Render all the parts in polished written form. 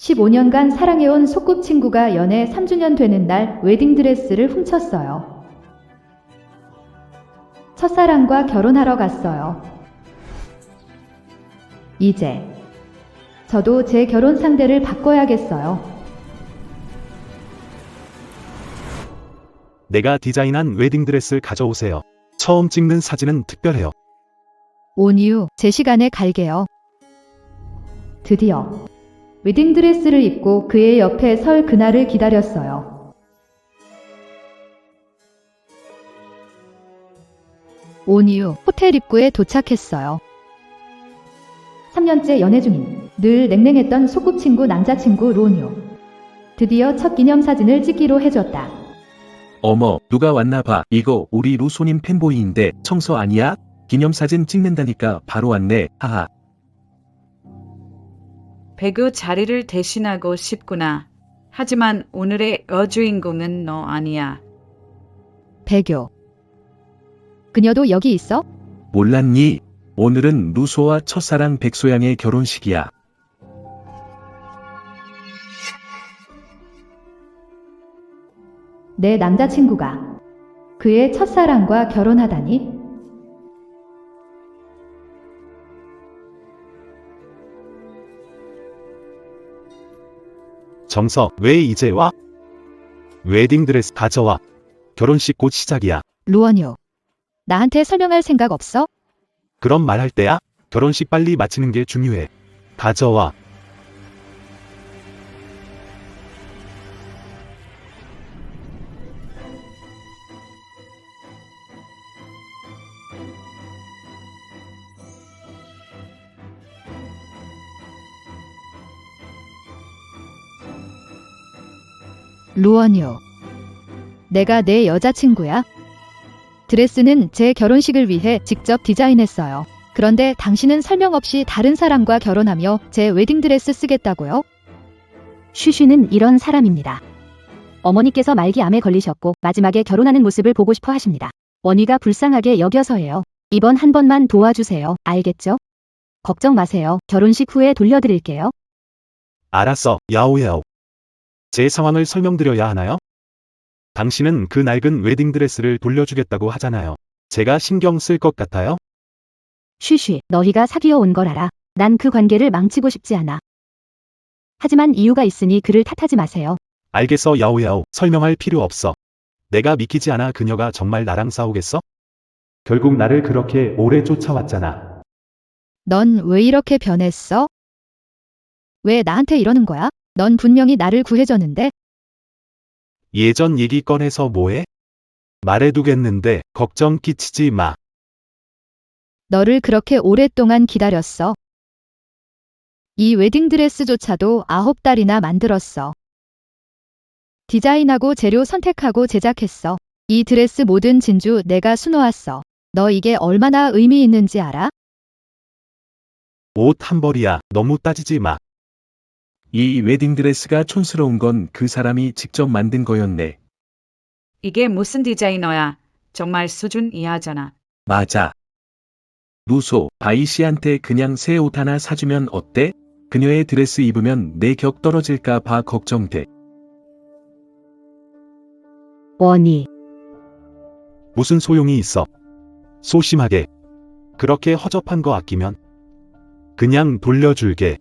15년간 사랑해온 소꿉친구가 연애 3주년 되는 날 웨딩드레스를 훔쳤어요. 첫사랑과 결혼하러 갔어요. 이제 저도 제 결혼 상대를 바꿔야겠어요. 내가 디자인한 웨딩드레스 가져오세요. 처음 찍는 사진은 특별해요. 온유, 제 시간에 갈게요. 드디어 웨딩드레스를 입고 그의 옆에 설 그날을 기다렸어요. 온유, 호텔 입구에 도착했어요. 3년째 연애 중인 늘 냉랭했던 소꿉친구 남자친구 론유. 드디어 첫 기념사진을 찍기로 해줬다. 어머, 누가 왔나 봐. 이거 우리 루소님 팬보이인데 청소 아니야? 기념사진 찍는다니까 바로 왔네. 하하. 배그 자리를 대신하고 싶구나. 하지만 오늘의 여주인공은 너 아니야. 배교. 그녀도 여기 있어? 몰랐니? 오늘은 루소와 첫사랑 백소양의 결혼식이야. 내 남자친구가 그의 첫사랑과 결혼하다니? 정서, 왜 이제 와? 웨딩드레스 가져와. 결혼식 곧 시작이야. 루원유. 나한테 설명할 생각 없어? 그럼 말할 때야? 결혼식 빨리 마치는 게 중요해. 가져와. 루원유. 내가 내 여자친구야? 드레스는 제 결혼식을 위해 직접 디자인했어요. 그런데 당신은 설명 없이 다른 사람과 결혼하며 제 웨딩드레스 쓰겠다고요? 쉬쉬는 이런 사람입니다. 어머니께서 말기암에 걸리셨고 마지막에 결혼하는 모습을 보고 싶어 하십니다. 원희가 불쌍하게 여겨서예요. 이번 한 번만 도와주세요. 알겠죠? 걱정 마세요. 결혼식 후에 돌려드릴게요. 알았어, 야오야오. 제 상황을 설명드려야 하나요? 당신은 그 낡은 웨딩드레스를 돌려주겠다고 하잖아요. 제가 신경 쓸 것 같아요? 쉬쉬, 너희가 사귀어 온 걸 알아. 난 그 관계를 망치고 싶지 않아. 하지만 이유가 있으니 그를 탓하지 마세요. 알겠어, 야오야오. 설명할 필요 없어. 내가 믿기지 않아. 그녀가 정말 나랑 싸우겠어? 결국 나를 그렇게 오래 쫓아왔잖아. 넌 왜 이렇게 변했어? 왜 나한테 이러는 거야? 넌 분명히 나를 구해줬는데? 예전 얘기 꺼내서 뭐해? 말해두겠는데 걱정 끼치지 마. 너를 그렇게 오랫동안 기다렸어. 이 웨딩드레스조차도 9달이나 만들었어. 디자인하고 재료 선택하고 제작했어. 이 드레스 모든 진주 내가 수놓았어. 너 이게 얼마나 의미 있는지 알아? 옷 한 벌이야. 너무 따지지 마. 이 웨딩드레스가 촌스러운 건 그 사람이 직접 만든 거였네. 이게 무슨 디자이너야. 정말 수준 이하잖아. 맞아. 루소, 바이 씨한테 그냥 새 옷 하나 사주면 어때? 그녀의 드레스 입으면 내 격 떨어질까 봐 걱정돼. 원희. 무슨 소용이 있어. 소심하게. 그렇게 허접한 거 아끼면 그냥 돌려줄게.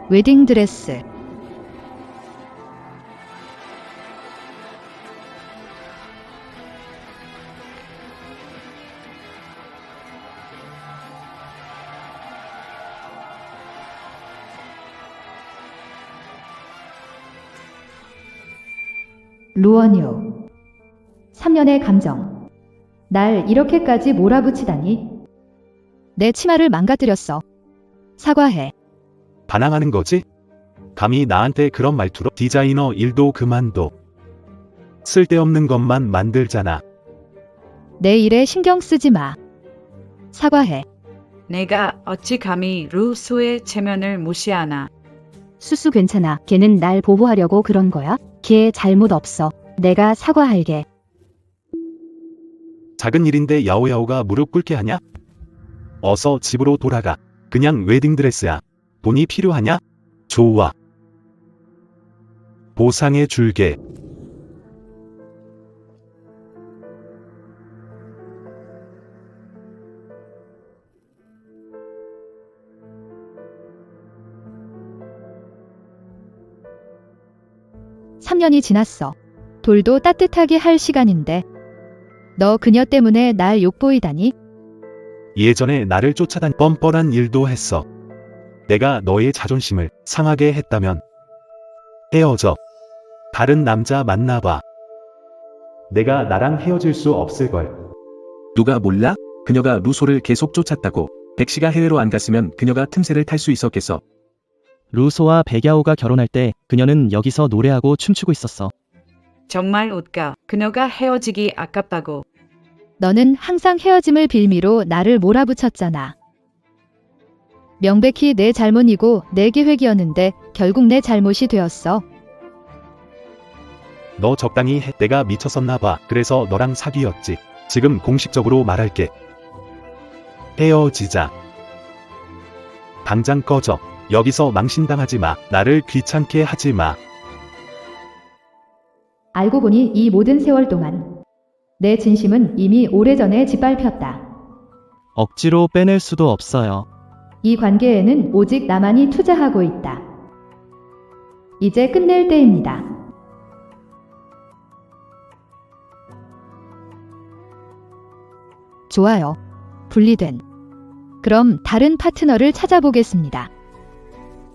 웨딩드레스. 루원유. 3년의 감정. 날 이렇게까지 몰아붙이다니. 내 치마를 망가뜨렸어. 사과해. 반항하는 거지? 감히 나한테 그런 말투로 디자이너 일도 그만둬. 쓸데없는 것만 만들잖아. 내 일에 신경 쓰지 마. 사과해. 내가 어찌 감히 루소의 체면을 무시하나. 수수 괜찮아. 걔는 날 보호하려고 그런 거야? 걔 잘못 없어. 내가 사과할게. 작은 일인데 야오야오가 무릎 꿇게 하냐? 어서 집으로 돌아가. 그냥 웨딩드레스야. 돈이 필요하냐? 좋아. 보상해 줄게. 삼 년이 지났어. 돌도 따뜻하게 할 시간인데. 너 그녀 때문에 날 욕보이다니? 예전에 나를 쫓아다니 뻔뻔한 일도 했어. 내가 너의 자존심을 상하게 했다면 헤어져. 다른 남자 만나봐. 내가 나랑 헤어질 수 없을걸. 누가 몰라? 그녀가 루소를 계속 쫓았다고. 백씨가 해외로 안 갔으면 그녀가 틈새를 탈 수 있었겠어. 루소와 백야오가 결혼할 때 그녀는 여기서 노래하고 춤추고 있었어. 정말 웃겨. 그녀가 헤어지기 아깝다고. 너는 항상 헤어짐을 빌미로 나를 몰아붙였잖아. 명백히 내 잘못이고 내 계획이었는데 결국 내 잘못이 되었어. 너 적당히 해. 내가 미쳤었나 봐. 그래서 너랑 사귀었지. 지금 공식적으로 말할게. 헤어지자. 당장 꺼져. 여기서 망신당하지 마. 나를 귀찮게 하지 마. 알고 보니 이 모든 세월 동안 내 진심은 이미 오래전에 짓밟혔다. 억지로 빼낼 수도 없어요. 이 관계에는 오직 나만이 투자하고 있다. 이제 끝낼 때입니다. 좋아요. 분리된. 그럼 다른 파트너를 찾아보겠습니다.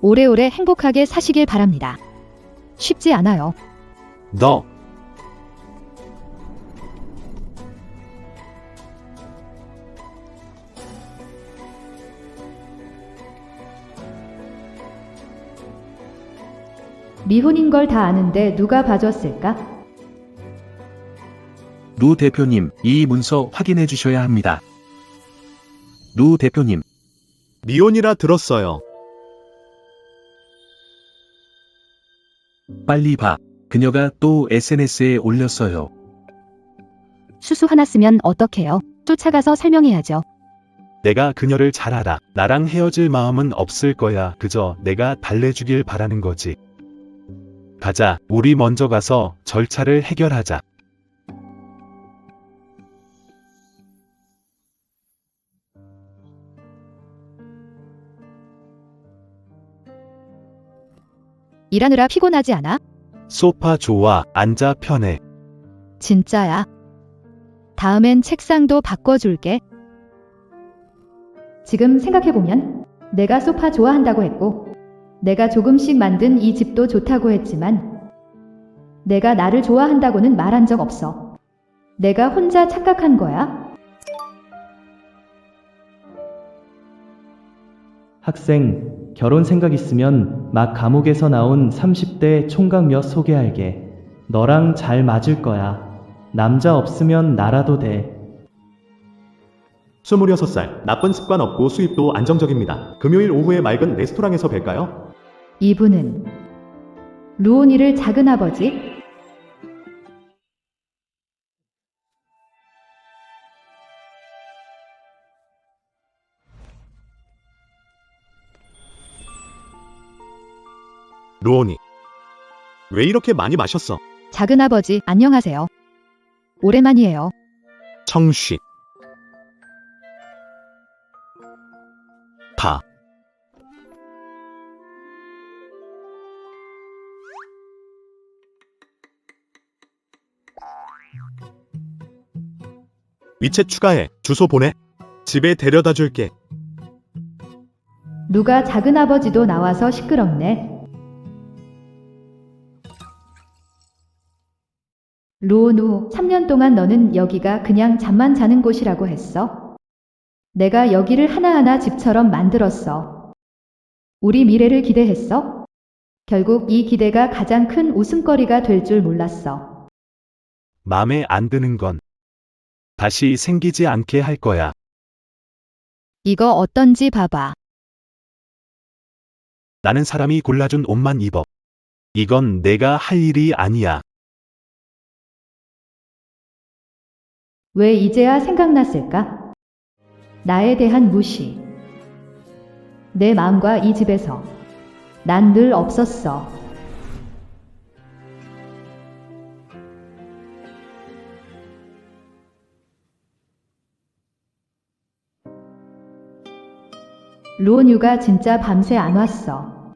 오래오래 행복하게 사시길 바랍니다. 쉽지 않아요. 너. 미혼인 걸 다 아는데 누가 봐줬을까? 루 대표님, 이 문서 확인해 주셔야 합니다. 루 대표님, 미혼이라 들었어요. 빨리 봐. 그녀가 또 SNS에 올렸어요. 수수 화났으면 어떡해요? 쫓아가서 설명해야죠. 내가 그녀를 잘 알아. 나랑 헤어질 마음은 없을 거야. 그저 내가 달래주길 바라는 거지. 가자. 우리 먼저 가서 절차를 해결하자. 일하느라 피곤하지 않아? 소파 좋아. 앉아 편해. 진짜야. 다음엔 책상도 바꿔줄게. 지금 생각해보면 내가 소파 좋아한다고 했고 내가 조금씩 만든 이 집도 좋다고 했지만 내가 나를 좋아한다고는 말한 적 없어. 내가 혼자 착각한 거야? 학생, 결혼 생각 있으면 막 감옥에서 나온 30대 총각 몇 소개할게. 너랑 잘 맞을 거야. 남자 없으면 나라도 돼. 26살, 나쁜 습관 없고 수입도 안정적입니다. 금요일 오후에 맑은 레스토랑에서 뵐까요? 이분은 루오니를 작은아버지? 루온이. 왜 이렇게 많이 마셨어? 작은아버지, 안녕하세요. 오랜만이에요. 청쉿. 다. 위챗 추가해. 주소 보내. 집에 데려다 줄게. 누가 작은아버지도 나와서 시끄럽네. 루오누, 3년 동안 너는 여기가 그냥 잠만 자는 곳이라고 했어? 내가 여기를 하나하나 집처럼 만들었어. 우리 미래를 기대했어? 결국 이 기대가 가장 큰 웃음거리가 될 줄 몰랐어. 맘에 안 드는 건 다시 생기지 않게 할 거야. 이거 어떤지 봐봐. 나는 사람이 골라준 옷만 입어. 이건 내가 할 일이 아니야. 왜 이제야 생각났을까? 나에 대한 무시. 내 마음과 이 집에서 난 늘 없었어. 루온유가 진짜 밤새 안 왔어.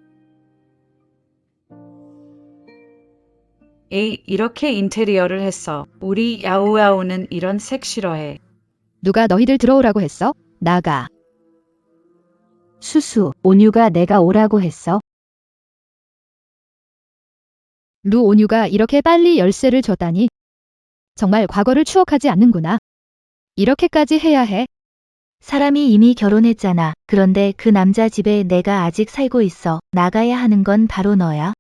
에이, 이렇게 인테리어를 했어. 우리 야오야오는 이런 색 싫어해. 누가 너희들 들어오라고 했어? 나가. 수수, 온유가 내가 오라고 했어. 루온유가 이렇게 빨리 열쇠를 줬다니. 정말 과거를 추억하지 않는구나. 이렇게까지 해야 해? 사람이 이미 결혼했잖아. 그런데 그 남자 집에 내가 아직 살고 있어. 나가야 하는 건 바로 너야.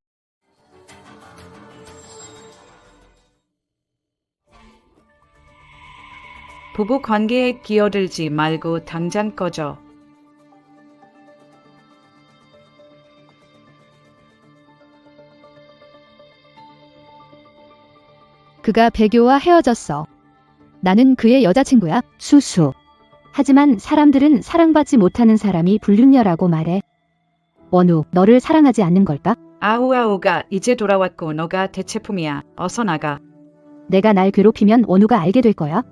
부부 관계에 끼어들지 말고 당장 꺼져. 그가 배교와 헤어졌어. 나는 그의 여자친구야. 수수. 하지만 사람들은 사랑받지 못하는 사람이 불륜녀라고 말해. 원우, 너를 사랑하지 않는 걸까? 아우아우가 이제 돌아왔고 너가 대체품이야. 어서 나가. 내가 날 괴롭히면 원우가 알게 될 거야.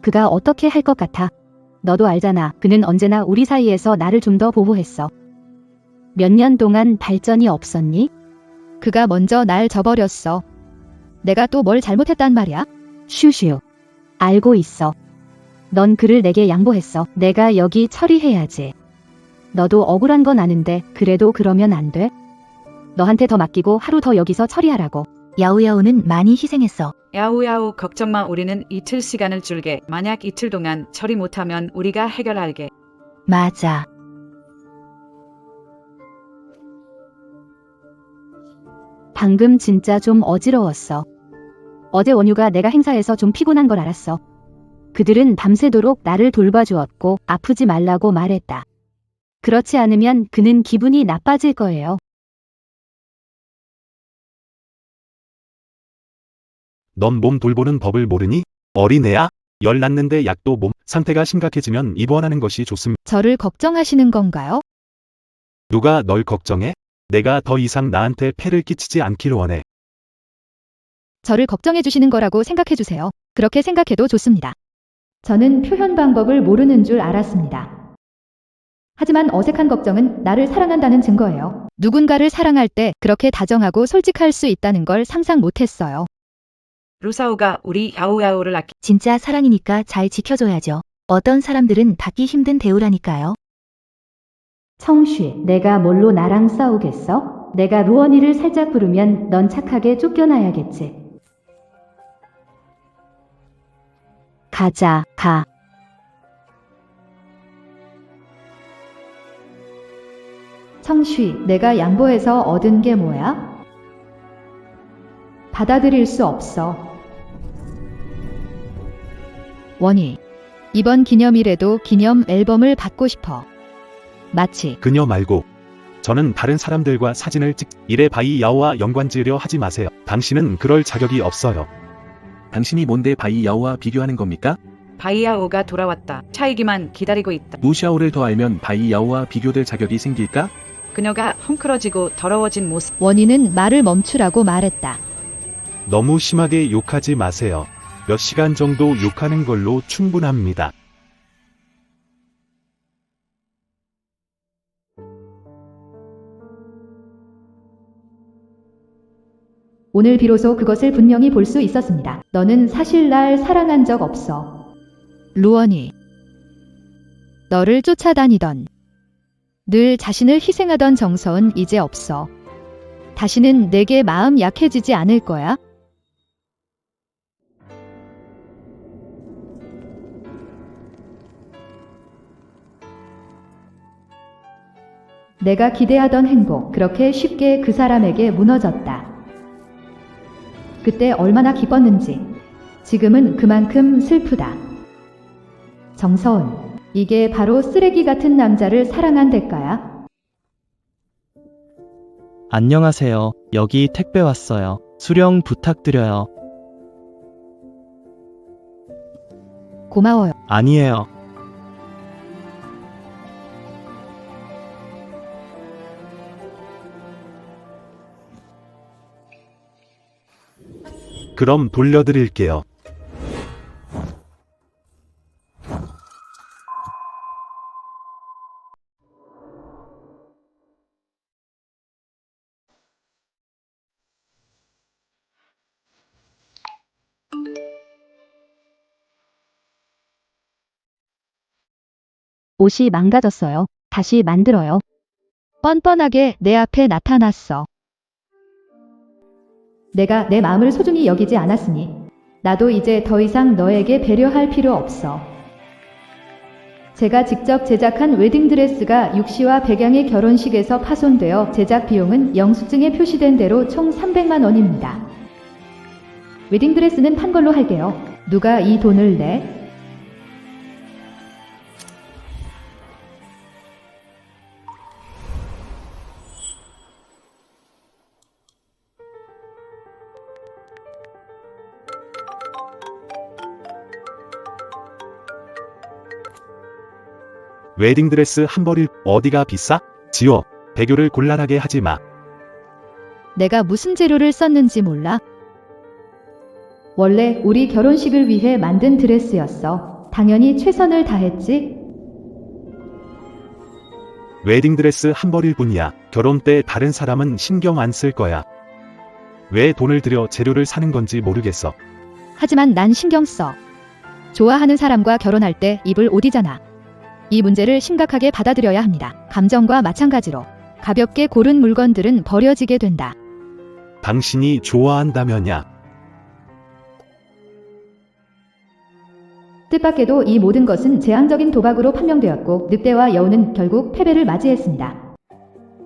그가 어떻게 할 것 같아? 너도 알잖아. 그는 언제나 우리 사이에서 나를 좀 더 보호했어. 몇 년 동안 발전이 없었니? 그가 먼저 날 저버렸어. 내가 또 뭘 잘못했단 말이야? 슈슈. 알고 있어. 넌 그를 내게 양보했어. 내가 여기 처리해야지. 너도 억울한 건 아는데 그래도 그러면 안 돼? 너한테 더 맡기고 하루 더 여기서 처리하라고. 야오야오는 많이 희생했어. 야우야우 걱정 마. 우리는 이틀 시간을 줄게. 만약 이틀 동안 처리 못하면 우리가 해결할게. 맞아. 방금 진짜 좀 어지러웠어. 어제 원유가 내가 행사에서 좀 피곤한 걸 알았어. 그들은 밤새도록 나를 돌봐주었고 아프지 말라고 말했다. 그렇지 않으면 그는 기분이 나빠질 거예요. 넌 몸 돌보는 법을 모르니? 어린애야? 열 났는데 약도 몸 상태가 심각해지면 입원하는 것이 좋습니다. 저를 걱정하시는 건가요? 누가 널 걱정해? 내가 더 이상 나한테 폐를 끼치지 않기를 원해. 저를 걱정해 주시는 거라고 생각해 주세요. 그렇게 생각해도 좋습니다. 저는 표현 방법을 모르는 줄 알았습니다. 하지만 어색한 걱정은 나를 사랑한다는 증거예요. 누군가를 사랑할 때 그렇게 다정하고 솔직할 수 있다는 걸 상상 못했어요. 루사오가 우리 야오야오를 아끼. 진짜 사랑이니까 잘 지켜줘야죠. 어떤 사람들은 받기 힘든 대우라니까요. 청쉬, 내가 뭘로 나랑 싸우겠어? 내가 루언이를 살짝 부르면 넌 착하게 쫓겨나야겠지. 가자, 가. 청쉬, 내가 양보해서 얻은 게 뭐야? 받아들일 수 없어. 원희, 이번 기념일에도 기념 앨범을 받고 싶어. 마치 그녀 말고 저는 다른 사람들과 사진을 찍 이래 바이 야오와 연관지으려 하지 마세요. 당신은 그럴 자격이 없어요. 당신이 뭔데 바이 야오와 비교하는 겁니까? 바이야오가 돌아왔다. 차이기만 기다리고 있다. 무샤오를 더 알면 바이 야오와 비교될 자격이 생길까? 그녀가 헝클어지고 더러워진 모습. 원희는 말을 멈추라고 말했다. 너무 심하게 욕하지 마세요. 몇 시간 정도 욕하는 걸로 충분합니다. 오늘 비로소 그것을 분명히 볼 수 있었습니다. 너는 사실 날 사랑한 적 없어. 루언이. 너를 쫓아다니던, 늘 자신을 희생하던 정서은 이제 없어. 다시는 내게 마음 약해지지 않을 거야. 내가 기대하던 행복, 그렇게 쉽게 그 사람에게 무너졌다. 그때 얼마나 기뻤는지, 지금은 그만큼 슬프다. 정서운. 이게 바로 쓰레기 같은 남자를 사랑한 대가야? 안녕하세요. 여기 택배 왔어요. 수령 부탁드려요. 고마워요. 아니에요. 그럼 돌려드릴게요. 옷이 망가졌어요. 다시 만들어요. 뻔뻔하게 내 앞에 나타났어. 내가 내 마음을 소중히 여기지 않았으니 나도 이제 더 이상 너에게 배려할 필요 없어. 제가 직접 제작한 웨딩드레스가 육시와 백양의 결혼식에서 파손되어 제작 비용은 영수증에 표시된 대로 총 300만 원입니다. 웨딩드레스는 판 걸로 할게요. 누가 이 돈을 내? 웨딩드레스 한 벌이 어디가 비싸? 지호, 배교를 곤란하게 하지 마. 내가 무슨 재료를 썼는지 몰라? 원래 우리 결혼식을 위해 만든 드레스였어. 당연히 최선을 다했지. 웨딩드레스 한 벌일 뿐이야. 결혼 때 다른 사람은 신경 안 쓸 거야. 왜 돈을 들여 재료를 사는 건지 모르겠어. 하지만 난 신경 써. 좋아하는 사람과 결혼할 때 입을 옷이잖아. 이 문제를 심각하게 받아들여야 합니다. 감정과 마찬가지로 가볍게 고른 물건들은 버려지게 된다. 당신이 좋아한다면야. 뜻밖에도 이 모든 것은 재앙적인 도박으로 판명되었고 늑대와 여우는 결국 패배를 맞이했습니다.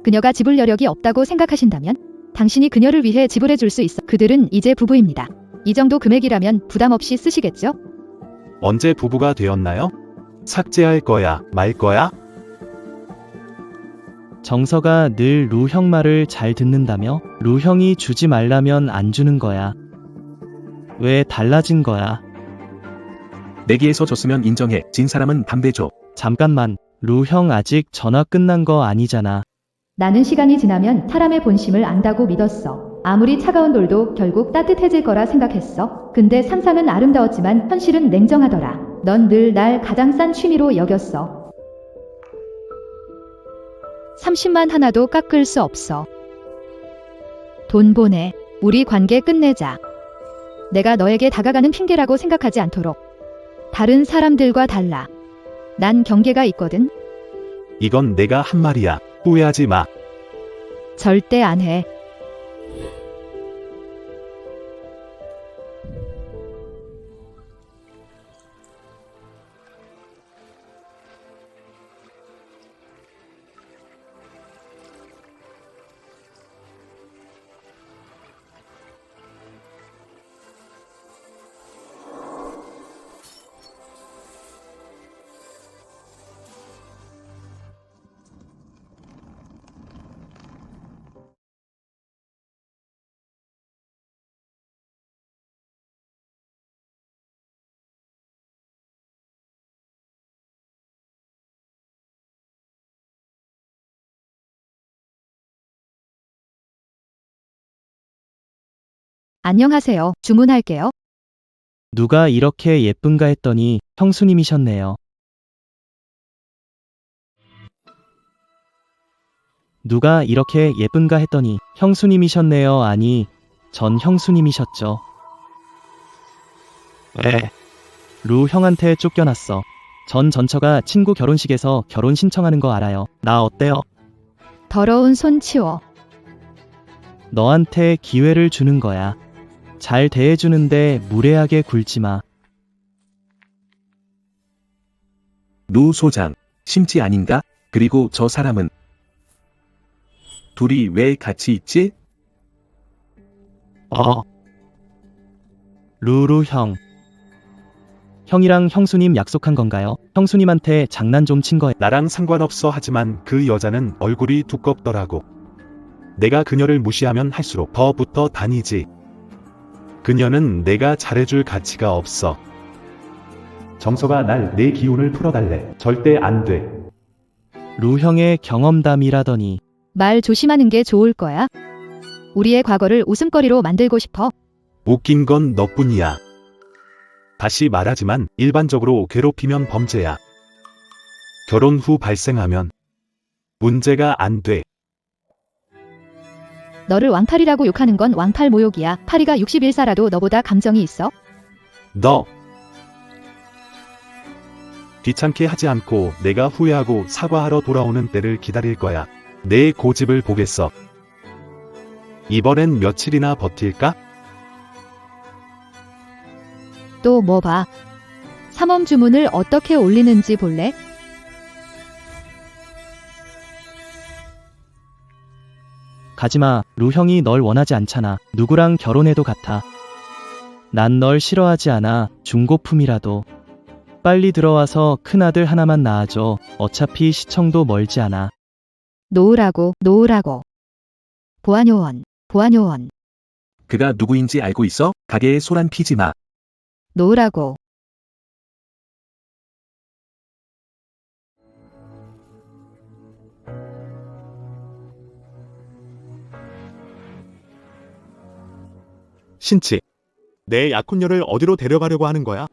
그녀가 지불 여력이 없다고 생각하신다면 당신이 그녀를 위해 지불해 줄 수 있어. 그들은 이제 부부입니다. 이 정도 금액이라면 부담 없이 쓰시겠죠? 언제 부부가 되었나요? 삭제할 거야, 말 거야? 정서가 늘 루 형 말을 잘 듣는다며? 루 형이 주지 말라면 안 주는 거야. 왜 달라진 거야? 내기에서 졌으면 인정해. 진 사람은 담배 줘. 잠깐만, 루 형 아직 전화 끝난 거 아니잖아. 나는 시간이 지나면 사람의 본심을 안다고 믿었어. 아무리 차가운 돌도 결국 따뜻해질 거라 생각했어. 근데 상상은 아름다웠지만 현실은 냉정하더라. 넌 늘 날 가장 싼 취미로 여겼어. 30만 하나도 깎을 수 없어. 돈 보내. 우리 관계 끝내자. 내가 너에게 다가가는 핑계라고 생각하지 않도록. 다른 사람들과 달라. 난 경계가 있거든. 이건 내가 한 말이야. 후회하지 마. 절대 안 해. 안녕하세요. 주문할게요. 누가 이렇게 예쁜가 했더니 형수님이셨네요. 누가 이렇게 예쁜가 했더니 형수님이셨네요. 아니, 전 형수님이셨죠. 에. 루 형한테 쫓겨났어. 전 전처가 친구 결혼식에서 결혼 신청하는 거 알아요. 나 어때요? 더러운 손 치워. 너한테 기회를 주는 거야. 잘 대해주는데 무례하게 굴지 마. 루 소장, 심지 아닌가? 그리고 저 사람은 둘이 왜 같이 있지? 루루 형. 형이랑 형수님 약속한 건가요? 형수님한테 장난 좀 친 거예요. 나랑 상관없어 하지만 그 여자는 얼굴이 두껍더라고. 내가 그녀를 무시하면 할수록 더 붙어 다니지. 그녀는 내가 잘해줄 가치가 없어. 정서가 날 내 기운을 풀어달래. 절대 안 돼. 루 형의 경험담이라더니 말 조심하는 게 좋을 거야. 우리의 과거를 웃음거리로 만들고 싶어. 웃긴 건 너뿐이야. 다시 말하지만 일반적으로 괴롭히면 범죄야. 결혼 후 발생하면 문제가 안 돼. 너를 왕팔이라고 욕하는 건 왕팔 모욕이야. 파리가 61사라도 너보다 감정이 있어? 너 귀찮게 하지 않고 내가 후회하고 사과하러 돌아오는 때를 기다릴 거야. 내 고집을 보겠어. 이번엔 며칠이나 버틸까? 또 뭐 봐. 삼엄 주문을 어떻게 올리는지 볼래? 가지마. 루 형이 널 원하지 않잖아. 누구랑 결혼해도 같아. 난 널 싫어하지 않아. 중고품이라도. 빨리 들어와서 큰아들 하나만 낳아줘. 어차피 시청도 멀지 않아. 놓으라고, 놓으라고. 보안요원, 보안요원, 그가 누구인지 알고 있어? 가게에 소란 피지 마. 놓으라고. 신치. 내 약혼녀를 어디로 데려가려고 하는 거야?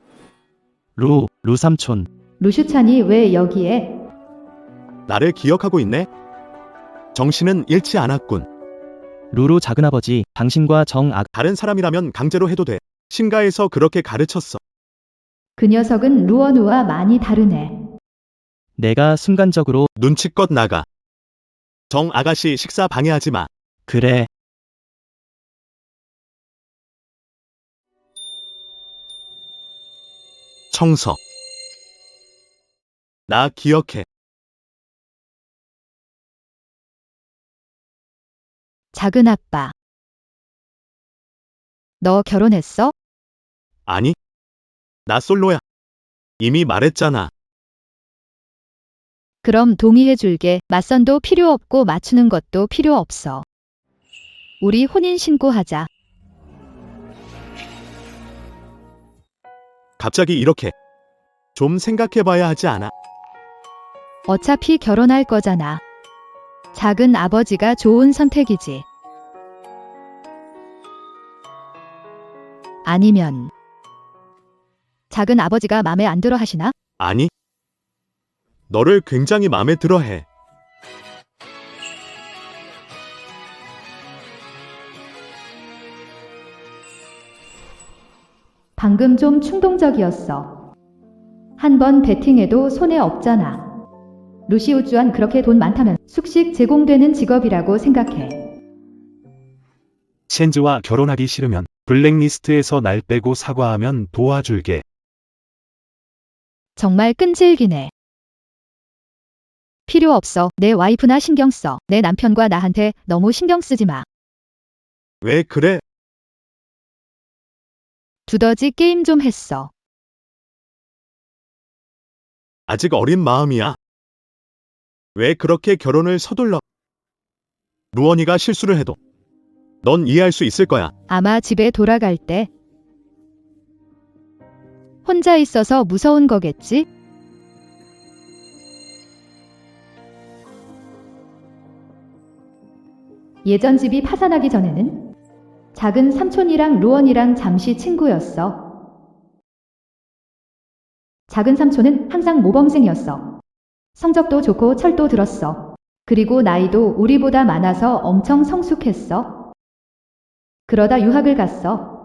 루 삼촌. 루슈찬이 왜 여기에? 나를 기억하고 있네? 정신은 잃지 않았군. 루루 작은아버지, 당신과 다른 사람이라면 강제로 해도 돼. 신가에서 그렇게 가르쳤어. 그 녀석은 루어누와 많이 다르네. 내가 순간적으로 눈치껏 나가. 정 아가씨 식사 방해하지 마. 그래. 청서. 나 기억해. 작은 아빠. 너 결혼했어? 아니. 나 솔로야. 이미 말했잖아. 그럼 동의해줄게. 맞선도 필요 없고 맞추는 것도 필요 없어. 우리 혼인신고하자. 갑자기 이렇게. 좀 생각해봐야 하지 않아? 어차피 결혼할 거잖아. 작은 아버지가 좋은 선택이지. 아니면 작은 아버지가 맘에 안 들어 하시나? 아니. 너를 굉장히 마음에 들어 해. 방금 좀 충동적이었어. 한 번 베팅해도 손해 없잖아. 루시우주안 그렇게 돈 많다면 숙식 제공되는 직업이라고 생각해. 챈즈와 결혼하기 싫으면 블랙리스트에서 날 빼고 사과하면 도와줄게. 정말 끈질기네. 필요 없어. 내 와이프나 신경 써. 내 남편과 나한테 너무 신경 쓰지 마. 왜 그래? 두더지 게임 좀 했어. 아직 어린 마음이야. 왜 그렇게 결혼을 서둘러? 루언이가 실수를 해도 넌 이해할 수 있을 거야. 아마 집에 돌아갈 때 혼자 있어서 무서운 거겠지? 예전 집이 파산하기 전에는 작은 삼촌이랑 루언이랑 잠시 친구였어. 작은 삼촌은 항상 모범생이었어. 성적도 좋고 철도 들었어. 그리고 나이도 우리보다 많아서 엄청 성숙했어. 그러다 유학을 갔어.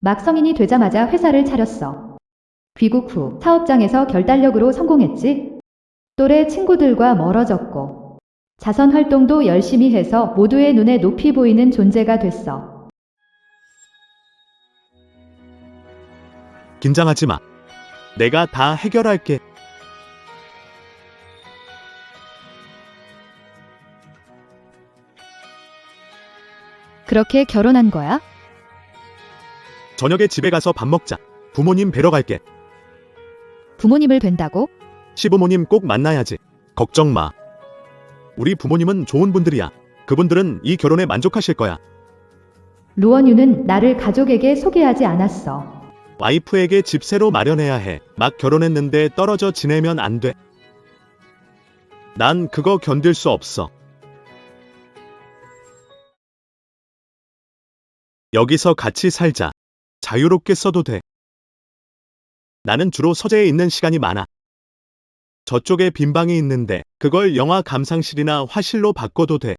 막 성인이 되자마자 회사를 차렸어. 귀국 후 사업장에서 결단력으로 성공했지. 또래 친구들과 멀어졌고 자선 활동도 열심히 해서 모두의 눈에 높이 보이는 존재가 됐어. 긴장하지 마. 내가 다 해결할게. 그렇게 결혼한 거야? 저녁에 집에 가서 밥 먹자. 부모님 뵈러 갈게. 부모님을 뵌다고? 시부모님 꼭 만나야지. 걱정 마. 우리 부모님은 좋은 분들이야. 그분들은 이 결혼에 만족하실 거야. 루원유는 나를 가족에게 소개하지 않았어. 와이프에게 집 새로 마련해야 해. 막 결혼했는데 떨어져 지내면 안 돼. 난 그거 견딜 수 없어. 여기서 같이 살자. 자유롭게 써도 돼. 나는 주로 서재에 있는 시간이 많아. 저쪽에 빈 방이 있는데 그걸 영화 감상실이나 화실로 바꿔도 돼.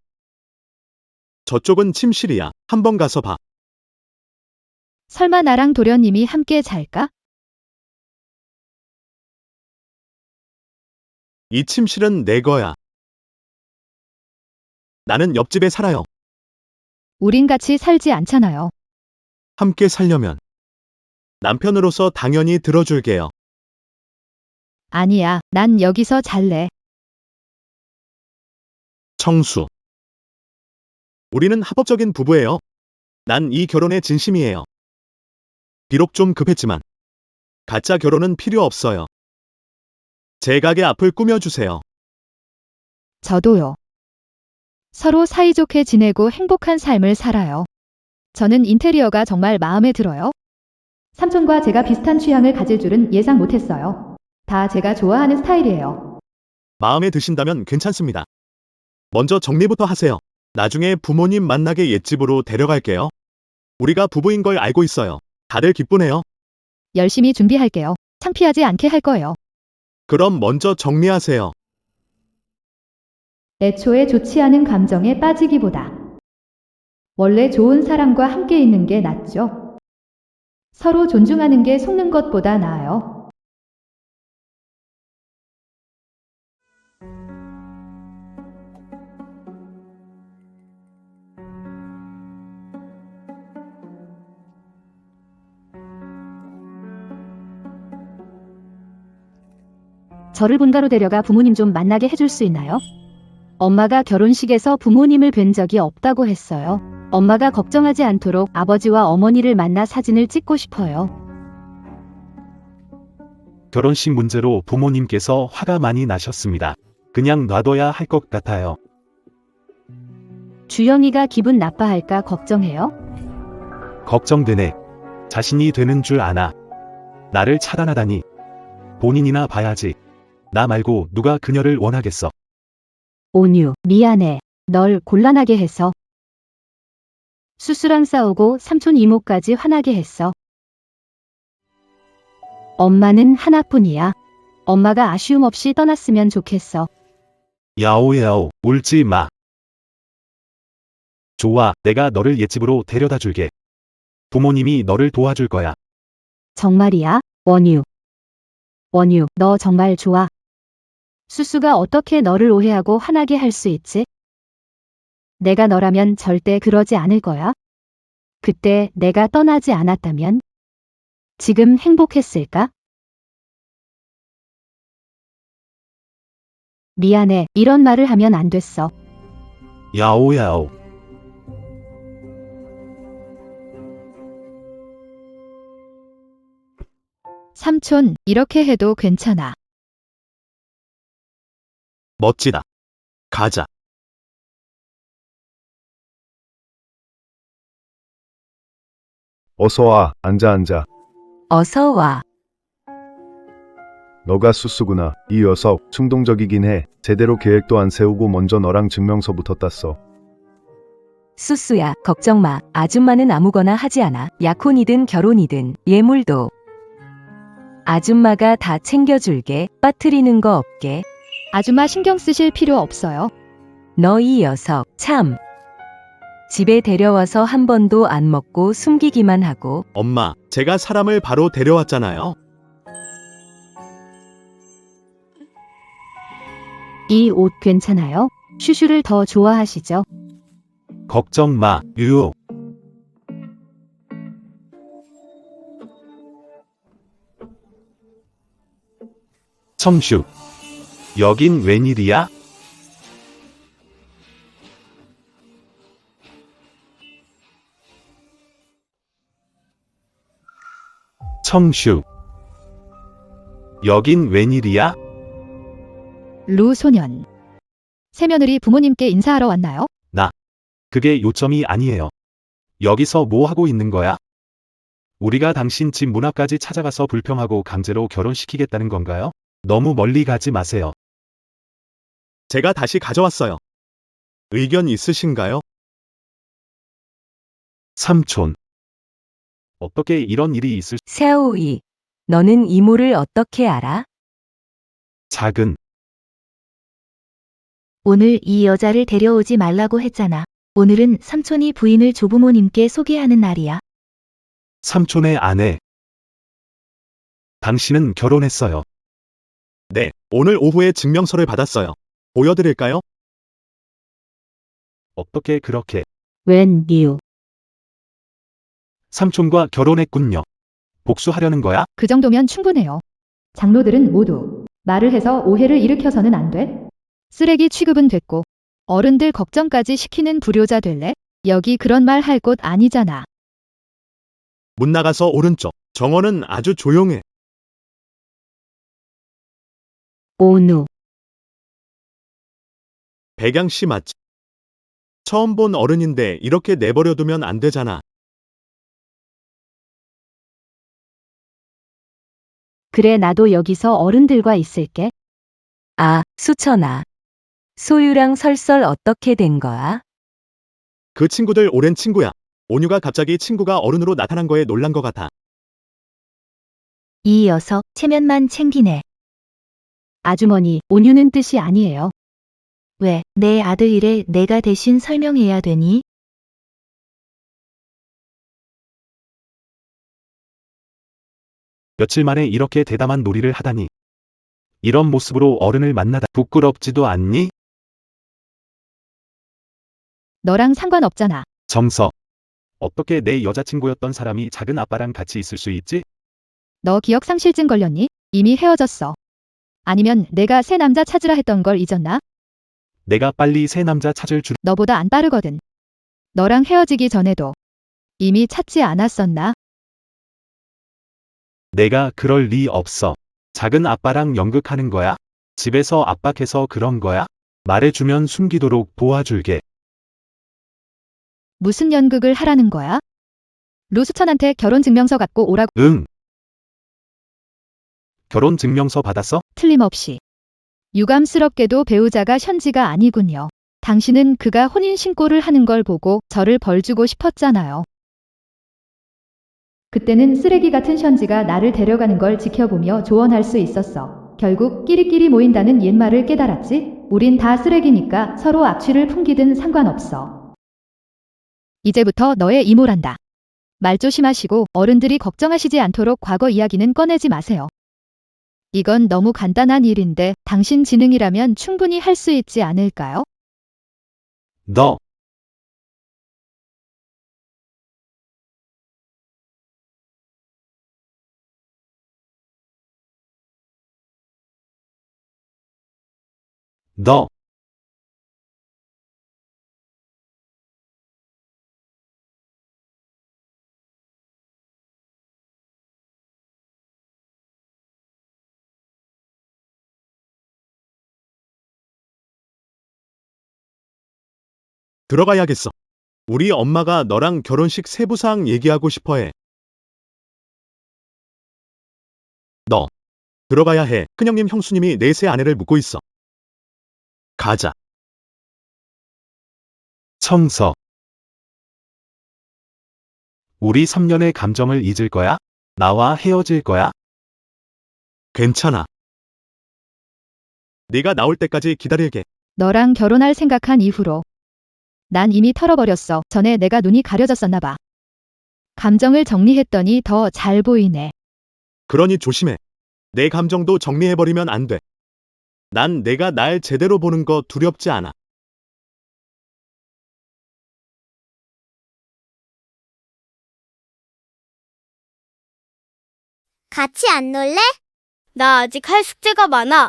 저쪽은 침실이야. 한번 가서 봐. 설마 나랑 도련님이 함께 잘까? 이 침실은 내 거야. 나는 옆집에 살아요. 우린 같이 살지 않잖아요. 함께 살려면 남편으로서 당연히 들어줄게요. 아니야, 난 여기서 잘래. 청수. 우리는 합법적인 부부예요. 난 이 결혼에 진심이에요. 비록 좀 급했지만 가짜 결혼은 필요 없어요. 제 가게 앞을 꾸며주세요. 저도요. 서로 사이좋게 지내고 행복한 삶을 살아요. 저는 인테리어가 정말 마음에 들어요. 삼촌과 제가 비슷한 취향을 가질 줄은 예상 못했어요. 다 제가 좋아하는 스타일이에요. 마음에 드신다면 괜찮습니다. 먼저 정리부터 하세요. 나중에 부모님 만나게 옛집으로 데려갈게요. 우리가 부부인 걸 알고 있어요. 다들 기쁘네요. 열심히 준비할게요. 창피하지 않게 할 거예요. 그럼 먼저 정리하세요. 애초에 좋지 않은 감정에 빠지기보다 원래 좋은 사람과 함께 있는 게 낫죠. 서로 존중하는 게 속는 것보다 나아요. 저를 본가로 데려가 부모님 좀 만나게 해줄 수 있나요? 엄마가 결혼식에서 부모님을 뵌 적이 없다고 했어요. 엄마가 걱정하지 않도록 아버지와 어머니를 만나 사진을 찍고 싶어요. 결혼식 문제로 부모님께서 화가 많이 나셨습니다. 그냥 놔둬야 할 것 같아요. 주영이가 기분 나빠할까 걱정해요? 걱정되네. 자신이 되는 줄 아나. 나를 차단하다니. 본인이나 봐야지. 나 말고 누가 그녀를 원하겠어. 온유, 미안해. 널 곤란하게 해서. 수수랑 싸우고 삼촌 이모까지 화나게 했어. 엄마는 하나뿐이야. 엄마가 아쉬움 없이 떠났으면 좋겠어. 야오야오, 울지 마. 좋아, 내가 너를 옛집으로 데려다 줄게. 부모님이 너를 도와줄 거야. 정말이야? 원유. 원유, 너 정말 좋아. 수수가 어떻게 너를 오해하고 화나게 할 수 있지? 내가 너라면 절대 그러지 않을 거야. 그때 내가 떠나지 않았다면? 지금 행복했을까? 미안해, 이런 말을 하면 안 됐어. 야오야오. 삼촌, 이렇게 해도 괜찮아. 멋지다. 가자. 어서 와, 앉아. 어서 와. 너가 수수구나. 이 녀석 충동적이긴 해. 제대로 계획도 안 세우고 먼저 너랑 증명서부터 땄어. 수수야, 걱정 마. 아줌마는 아무거나 하지 않아. 약혼이든 결혼이든 예물도. 아줌마가 다 챙겨줄게. 빠뜨리는 거 없게. 아줌마 신경 쓰실 필요 없어요. 너 이 녀석, 참. 집에 데려와서 한 번도 안 먹고 숨기기만 하고. 엄마, 제가 사람을 바로 데려왔잖아요. 이 옷 괜찮아요? 슈슈를 더 좋아하시죠? 걱정 마, 유유. 청슈. 여긴 웬일이야? 청슈. 여긴 웬일이야? 루 소년. 새며느리 부모님께 인사하러 왔나요? 그게 요점이 아니에요. 여기서 뭐 하고 있는 거야? 우리가 당신 집 문 앞까지 찾아가서 불평하고 강제로 결혼시키겠다는 건가요? 너무 멀리 가지 마세요. 제가 다시 가져왔어요. 의견 있으신가요? 삼촌. 어떻게 이런 일이 있을 수... 샤오이, 너는 이모를 어떻게 알아? 작은. 오늘 이 여자를 데려오지 말라고 했잖아. 오늘은 삼촌이 부인을 조부모님께 소개하는 날이야. 삼촌의 아내. 당신은 결혼했어요. 네, 오늘 오후에 증명서를 받았어요. 보여드릴까요? 어떻게 그렇게... 웬 이유? 삼촌과 결혼했군요. 복수하려는 거야? 그 정도면 충분해요. 장로들은 모두 말을 해서 오해를 일으켜서는 안 돼. 쓰레기 취급은 됐고 어른들 걱정까지 시키는 불효자 될래? 여기 그런 말 할 곳 아니잖아. 문 나가서 오른쪽. 정원은 아주 조용해. 오누. 백양 씨 맞지? 처음 본 어른인데 이렇게 내버려두면 안 되잖아. 그래, 나도 여기서 어른들과 있을게. 아, 수천아. 소유랑 설설 어떻게 된 거야? 그 친구들 오랜 친구야. 온유가 갑자기 친구가 어른으로 나타난 거에 놀란 것 같아. 이 녀석 체면만 챙기네. 아주머니, 온유는 뜻이 아니에요. 왜, 내 아들 일에 내가 대신 설명해야 되니? 며칠 만에 이렇게 대담한 놀이를 하다니. 이런 모습으로 어른을 만나다 부끄럽지도 않니? 너랑 상관없잖아. 정서. 어떻게 내 여자친구였던 사람이 작은 아빠랑 같이 있을 수 있지? 너 기억 상실증 걸렸니? 이미 헤어졌어. 아니면 내가 새 남자 찾으라 했던 걸 잊었나? 내가 빨리 새 남자 찾을 줄... 너보다 안 빠르거든. 너랑 헤어지기 전에도 이미 찾지 않았었나? 내가 그럴 리 없어. 작은 아빠랑 연극하는 거야? 집에서 압박해서 그런 거야? 말해주면 숨기도록 도와줄게. 무슨 연극을 하라는 거야? 루수천한테 결혼증명서 갖고 오라고. 응. 결혼 증명서 받았어? 틀림없이. 유감스럽게도 배우자가 현지가 아니군요. 당신은 그가 혼인신고를 하는 걸 보고 저를 벌주고 싶었잖아요. 그때는 쓰레기 같은 현지가 나를 데려가는 걸 지켜보며 조언할 수 있었어. 결국 끼리끼리 모인다는 옛말을 깨달았지? 우린 다 쓰레기니까 서로 악취를 풍기든 상관없어. 이제부터 너의 이모란다. 말 조심하시고 어른들이 걱정하시지 않도록 과거 이야기는 꺼내지 마세요. 이건 너무 간단한 일인데 당신 지능이라면 충분히 할 수 있지 않을까요? 너. 너. 들어가야겠어. 우리 엄마가 너랑 결혼식 세부사항 얘기하고 싶어 해. 너. 들어가야 해. 큰형님 형수님이 내 새 아내를 묻고 있어. 가자. 청서. 우리 3년의 감정을 잊을 거야? 나와 헤어질 거야? 괜찮아. 네가 나올 때까지 기다릴게. 너랑 결혼할 생각한 이후로 난 이미 털어버렸어. 전에 내가 눈이 가려졌었나 봐. 감정을 정리했더니 더 잘 보이네. 그러니 조심해. 내 감정도 정리해버리면 안 돼. 난 내가 날 제대로 보는 거 두렵지 않아. 같이 안 놀래? 나 아직 할 숙제가 많아.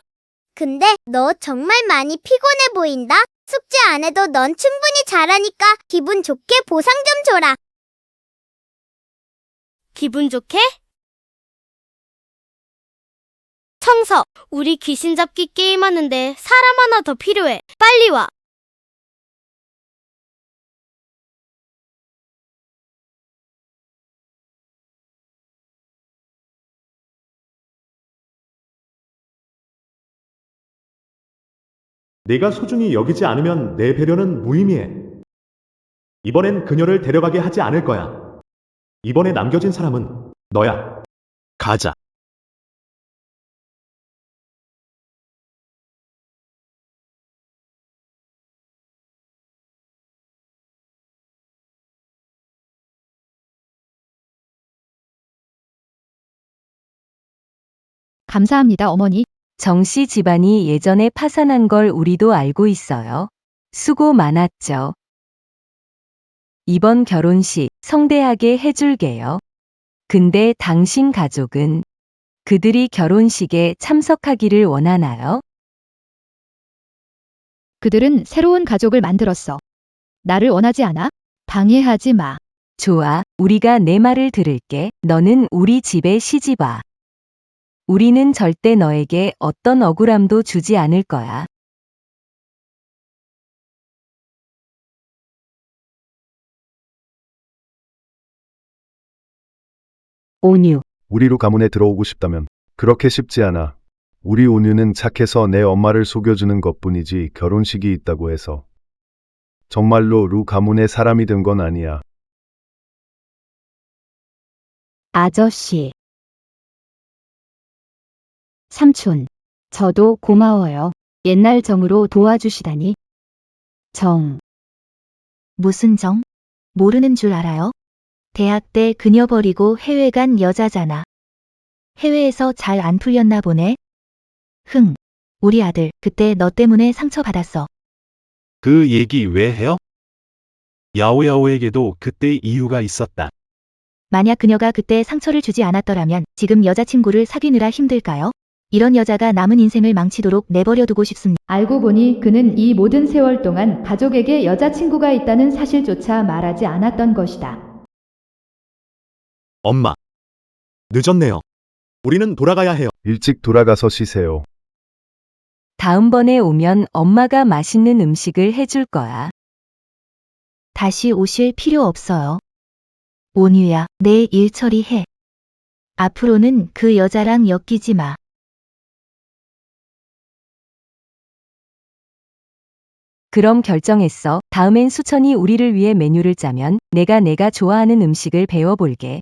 근데 너 정말 많이 피곤해 보인다? 숙제 안 해도 넌 충분히 잘하니까 기분 좋게 보상 좀 줘라. 기분 좋게? 청서, 우리 귀신 잡기 게임하는데 사람 하나 더 필요해. 빨리 와. 네가 소중히 여기지 않으면 내 배려는 무의미해. 이번엔 그녀를 데려가게 하지 않을 거야. 이번에 남겨진 사람은 너야. 가자. 감사합니다, 어머니. 정씨 집안이 예전에 파산한 걸 우리도 알고 있어요. 수고 많았죠. 이번 결혼식 성대하게 해줄게요. 근데 당신 가족은 그들이 결혼식에 참석하기를 원하나요? 그들은 새로운 가족을 만들었어. 나를 원하지 않아? 방해하지 마. 좋아, 우리가 내 말을 들을게. 너는 우리 집에 시집 와. 우리는 절대 너에게 어떤 억울함도 주지 않을 거야. 온유. 우리 루 가문에 들어오고 싶다면 그렇게 쉽지 않아. 우리 온유는 착해서 내 엄마를 속여주는 것뿐이지 결혼식이 있다고 해서 정말로 루 가문의 사람이 된 건 아니야. 아저씨. 삼촌. 저도 고마워요. 옛날 정으로 도와주시다니. 정. 무슨 정? 모르는 줄 알아요? 대학 때 그녀 버리고 해외 간 여자잖아. 해외에서 잘 안 풀렸나 보네. 흥. 우리 아들, 그때 너 때문에 상처받았어. 그 얘기 왜 해요? 야오야오에게도 그때 이유가 있었다. 만약 그녀가 그때 상처를 주지 않았더라면 지금 여자친구를 사귀느라 힘들까요? 이런 여자가 남은 인생을 망치도록 내버려 두고 싶습니다. 알고 보니 그는 이 모든 세월 동안 가족에게 여자친구가 있다는 사실조차 말하지 않았던 것이다. 엄마. 늦었네요. 우리는 돌아가야 해요. 일찍 돌아가서 쉬세요. 다음번에 오면 엄마가 맛있는 음식을 해줄 거야. 다시 오실 필요 없어요. 온유야, 내 일 처리해. 앞으로는 그 여자랑 엮이지 마. 그럼 결정했어. 다음엔 수천이 우리를 위해 메뉴를 짜면 내가 좋아하는 음식을 배워볼게.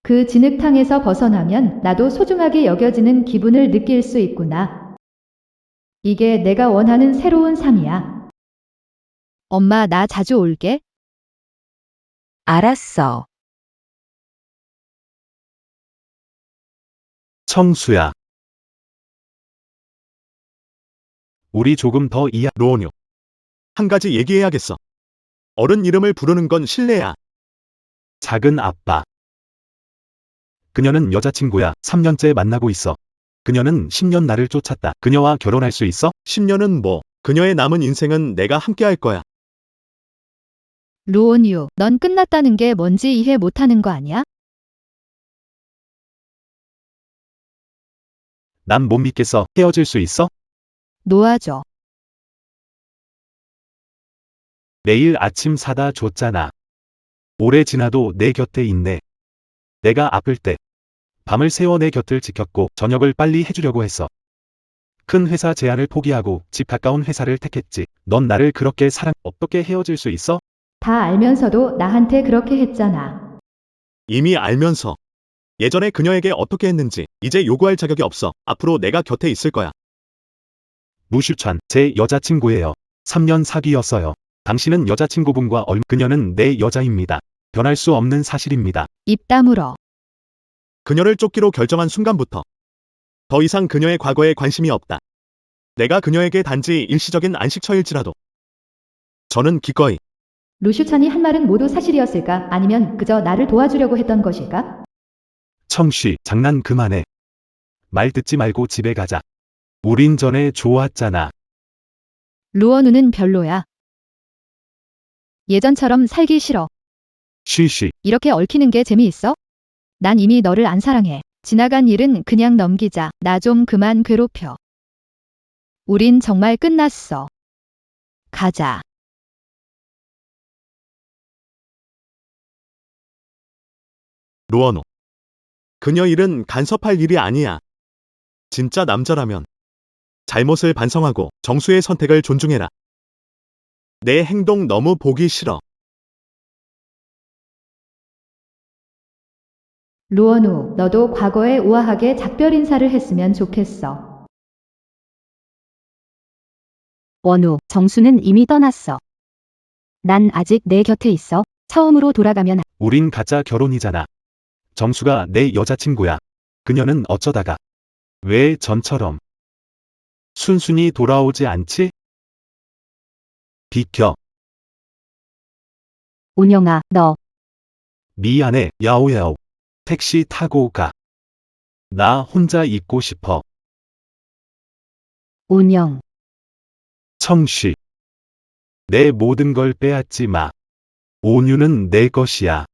그 진흙탕에서 벗어나면 나도 소중하게 여겨지는 기분을 느낄 수 있구나. 이게 내가 원하는 새로운 삶이야. 엄마, 나 자주 올게. 알았어. 청수야. 우리 조금 더 로온유. 한 가지 얘기해야겠어. 어른 이름을 부르는 건 실례야. 작은 아빠. 그녀는 여자친구야. 3년째 만나고 있어. 그녀는 10년 나를 쫓았다. 그녀와 결혼할 수 있어? 10년은 뭐, 그녀의 남은 인생은 내가 함께 할 거야. 루온유, 넌 끝났다는 게 뭔지 이해 못하는 거 아니야? 난 못 믿겠어. 헤어질 수 있어? 놓아줘. 내일 아침 사다 줬잖아. 오래 지나도 내 곁에 있네. 내가 아플 때 밤을 새워 내 곁을 지켰고 저녁을 빨리 해주려고 했어. 큰 회사 제안을 포기하고 집 가까운 회사를 택했지. 넌 나를 그렇게 어떻게 헤어질 수 있어? 다 알면서도 나한테 그렇게 했잖아. 이미 알면서. 예전에 그녀에게 어떻게 했는지 이제 요구할 자격이 없어. 앞으로 내가 곁에 있을 거야. 무슈찬, 제 여자친구예요. 3년 사귀었어요. 당신은 여자친구분과 그녀는 내 여자입니다. 변할 수 없는 사실입니다. 입 다물어. 그녀를 쫓기로 결정한 순간부터 더 이상 그녀의 과거에 관심이 없다. 내가 그녀에게 단지 일시적인 안식처일지라도 저는 기꺼이. 루슈찬이 한 말은 모두 사실이었을까? 아니면 그저 나를 도와주려고 했던 것일까? 청쉬, 장난 그만해. 말 듣지 말고 집에 가자. 우린 전에 좋았잖아. 루원우는 별로야. 예전처럼 살기 싫어. 쉬쉬. 이렇게 얽히는 게 재미있어? 난 이미 너를 안 사랑해. 지나간 일은 그냥 넘기자. 나 좀 그만 괴롭혀. 우린 정말 끝났어. 가자. 루언호. 그녀 일은 간섭할 일이 아니야. 진짜 남자라면 잘못을 반성하고 정수의 선택을 존중해라. 내 행동 너무 보기 싫어. 루언우, 너도 과거에 우아하게 작별 인사를 했으면 좋겠어. 원우, 정수는 이미 떠났어. 난 아직 내 곁에 있어. 처음으로 돌아가면 우린 가짜 결혼이잖아. 정수가 내 여자친구야. 그녀는 어쩌다가 왜 전처럼 순순히 돌아오지 않지? 비켜. 운영아, 너 미안해. 야오야오. 택시 타고 가. 나 혼자 있고 싶어. 운영. 청씨. 내 모든 걸 빼앗지 마. 온유는 내 것이야.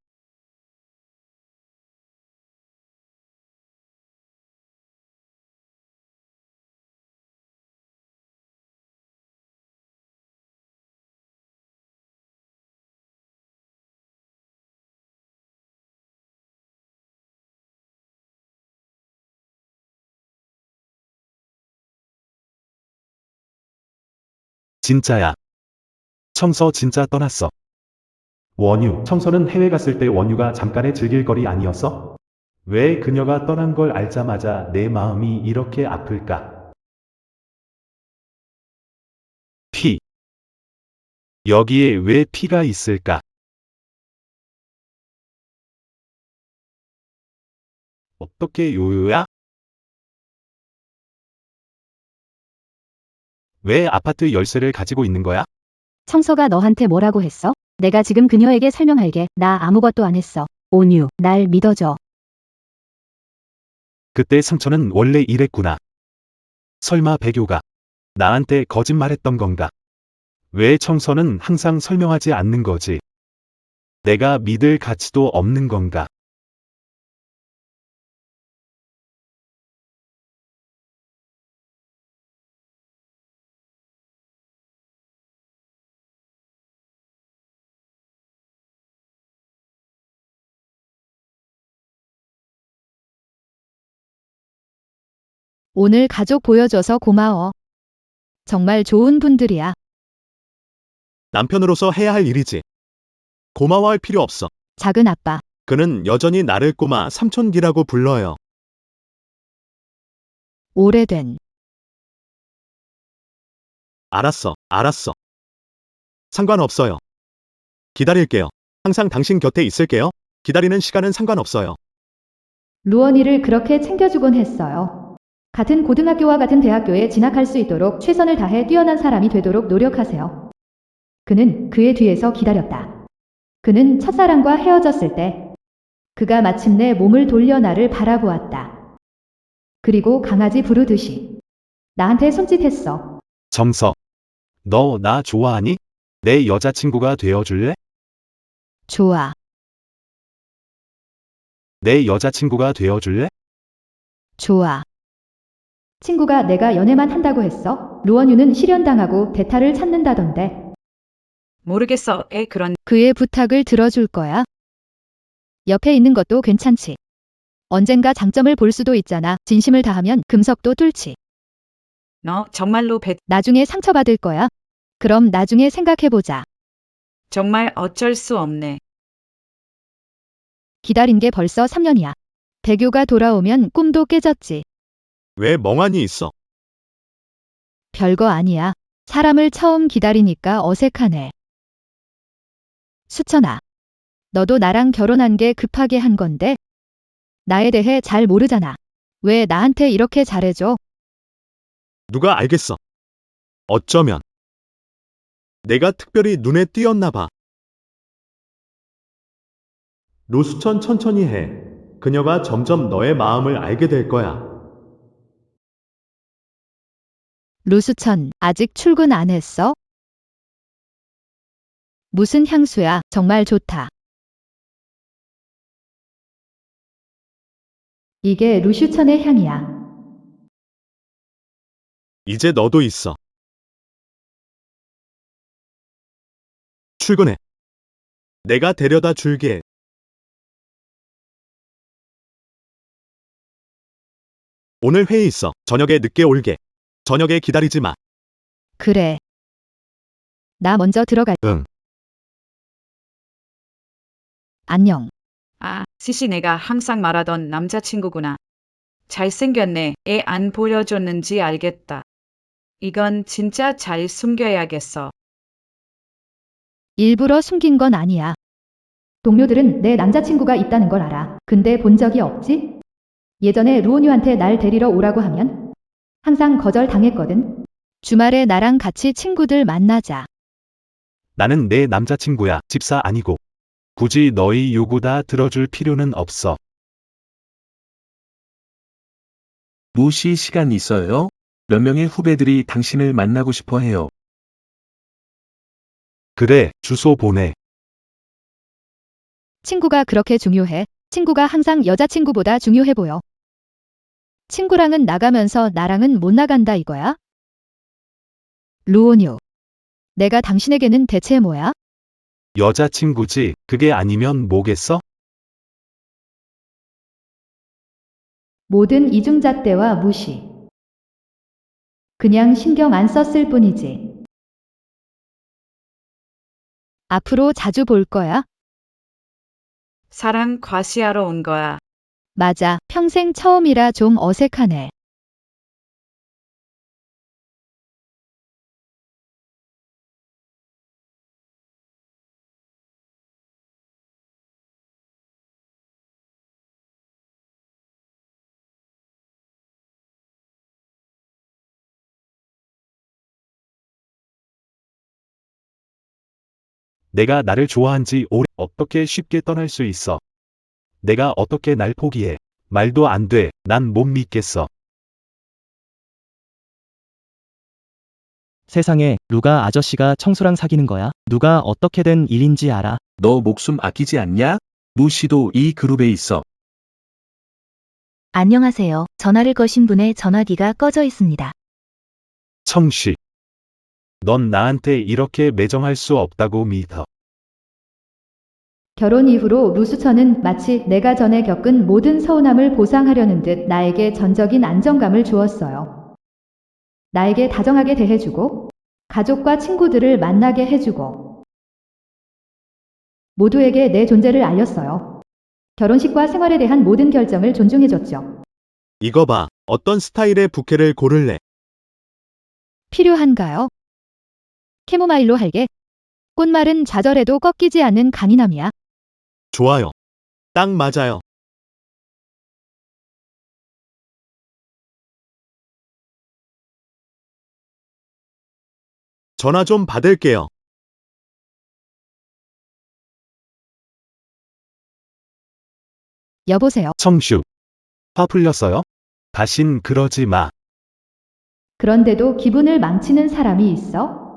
진짜야. 청서 진짜 떠났어. 원유, 청서는 해외 갔을 때 원유가 잠깐의 즐길거리 아니었어? 왜 그녀가 떠난 걸 알자마자 내 마음이 이렇게 아플까? 피. 여기에 왜 피가 있을까? 어떻게 요요야? 왜 아파트 열쇠를 가지고 있는 거야? 청서가 너한테 뭐라고 했어? 내가 지금 그녀에게 설명할게. 나 아무것도 안 했어. 온유, 날 믿어줘. 그때 상처는 원래 이랬구나. 설마 배교가 나한테 거짓말했던 건가? 왜 청서는 항상 설명하지 않는 거지? 내가 믿을 가치도 없는 건가? 오늘 가족 보여줘서 고마워. 정말 좋은 분들이야. 남편으로서 해야 할 일이지. 고마워할 필요 없어. 작은 아빠. 그는 여전히 나를 꼬마 삼촌기라고 불러요. 오래된. 알았어. 상관없어요. 기다릴게요. 항상 당신 곁에 있을게요. 기다리는 시간은 상관없어요. 루언이를 그렇게 챙겨주곤 했어요. 같은 고등학교와 같은 대학교에 진학할 수 있도록 최선을 다해 뛰어난 사람이 되도록 노력하세요. 그는 그의 뒤에서 기다렸다. 그는 첫사랑과 헤어졌을 때 그가 마침내 몸을 돌려 나를 바라보았다. 그리고 강아지 부르듯이 나한테 손짓했어. 정서. 너 나 좋아하니? 내 여자친구가 되어줄래? 좋아. 내 여자친구가 되어줄래? 좋아. 친구가 내가 연애만 한다고 했어? 루언유는 실연당하고 대타를 찾는다던데. 모르겠어. 그런 그의 부탁을 들어줄 거야? 옆에 있는 것도 괜찮지. 언젠가 장점을 볼 수도 있잖아. 진심을 다하면 금석도 뚫지. 너 정말로 나중에 상처받을 거야. 그럼 나중에 생각해보자. 정말 어쩔 수 없네. 기다린 게 벌써 3년이야. 배교가 돌아오면 꿈도 깨졌지. 왜 멍하니 있어? 별거 아니야. 사람을 처음 기다리니까 어색하네. 수천아. 너도 나랑 결혼한 게 급하게 한 건데? 나에 대해 잘 모르잖아. 왜 나한테 이렇게 잘해줘? 누가 알겠어. 어쩌면 내가 특별히 눈에 띄었나 봐. 로수천 천천히 해. 그녀가 점점 너의 마음을 알게 될 거야. 루수천, 아직 출근 안 했어? 무슨 향수야? 정말 좋다. 이게 루슈천의 향이야. 이제 너도 있어. 출근해. 내가 데려다 줄게. 오늘 회의 있어. 저녁에 늦게 올게. 저녁에 기다리지 마. 그래. 나 먼저 들어갈. 응. 안녕. 아, 시시 내가 항상 말하던 남자친구구나. 잘생겼네. 애 안 보여줬는지 알겠다. 이건 진짜 잘 숨겨야겠어. 일부러 숨긴 건 아니야. 동료들은 내 남자친구가 있다는 걸 알아. 근데 본 적이 없지? 예전에 루오뉴한테 날 데리러 오라고 하면 항상 거절 당했거든. 주말에 나랑 같이 친구들 만나자. 나는 내 남자친구야. 집사 아니고. 굳이 너희 요구 다 들어줄 필요는 없어. 무시 시간 있어요? 몇 명의 후배들이 당신을 만나고 싶어 해요. 그래, 주소 보내. 친구가 그렇게 중요해. 친구가 항상 여자친구보다 중요해 보여. 친구랑은 나가면서 나랑은 못 나간다 이거야? 루오뉴. 내가 당신에게는 대체 뭐야? 여자친구지. 그게 아니면 뭐겠어? 모든 이중잣대와 무시. 그냥 신경 안 썼을 뿐이지. 앞으로 자주 볼 거야? 사랑 과시하러 온 거야. 맞아. 평생 처음이라 좀 어색하네. 내가 나를 좋아한지 오래 어떻게 쉽게 떠날 수 있어? 내가 어떻게 날 포기해? 말도 안 돼. 난 못 믿겠어. 세상에, 루가 아저씨가 청소랑 사귀는 거야? 누가 어떻게 된 일인지 알아? 너 목숨 아끼지 않냐? 무시도 이 그룹에 있어. 안녕하세요. 전화를 거신 분의 전화기가 꺼져 있습니다. 청씨. 넌 나한테 이렇게 매정할 수 없다고 믿어. 결혼 이후로 루스처는 마치 내가 전에 겪은 모든 서운함을 보상하려는 듯 나에게 전적인 안정감을 주었어요. 나에게 다정하게 대해주고, 가족과 친구들을 만나게 해주고, 모두에게 내 존재를 알렸어요. 결혼식과 생활에 대한 모든 결정을 존중해줬죠. 이거 봐. 어떤 스타일의 부케를 고를래? 필요한가요? 캐모마일로 할게. 꽃말은 좌절해도 꺾이지 않는 강인함이야. 좋아요. 딱 맞아요. 전화 좀 받을게요. 여보세요. 청슈. 화 풀렸어요? 다신 그러지 마. 그런데도 기분을 망치는 사람이 있어?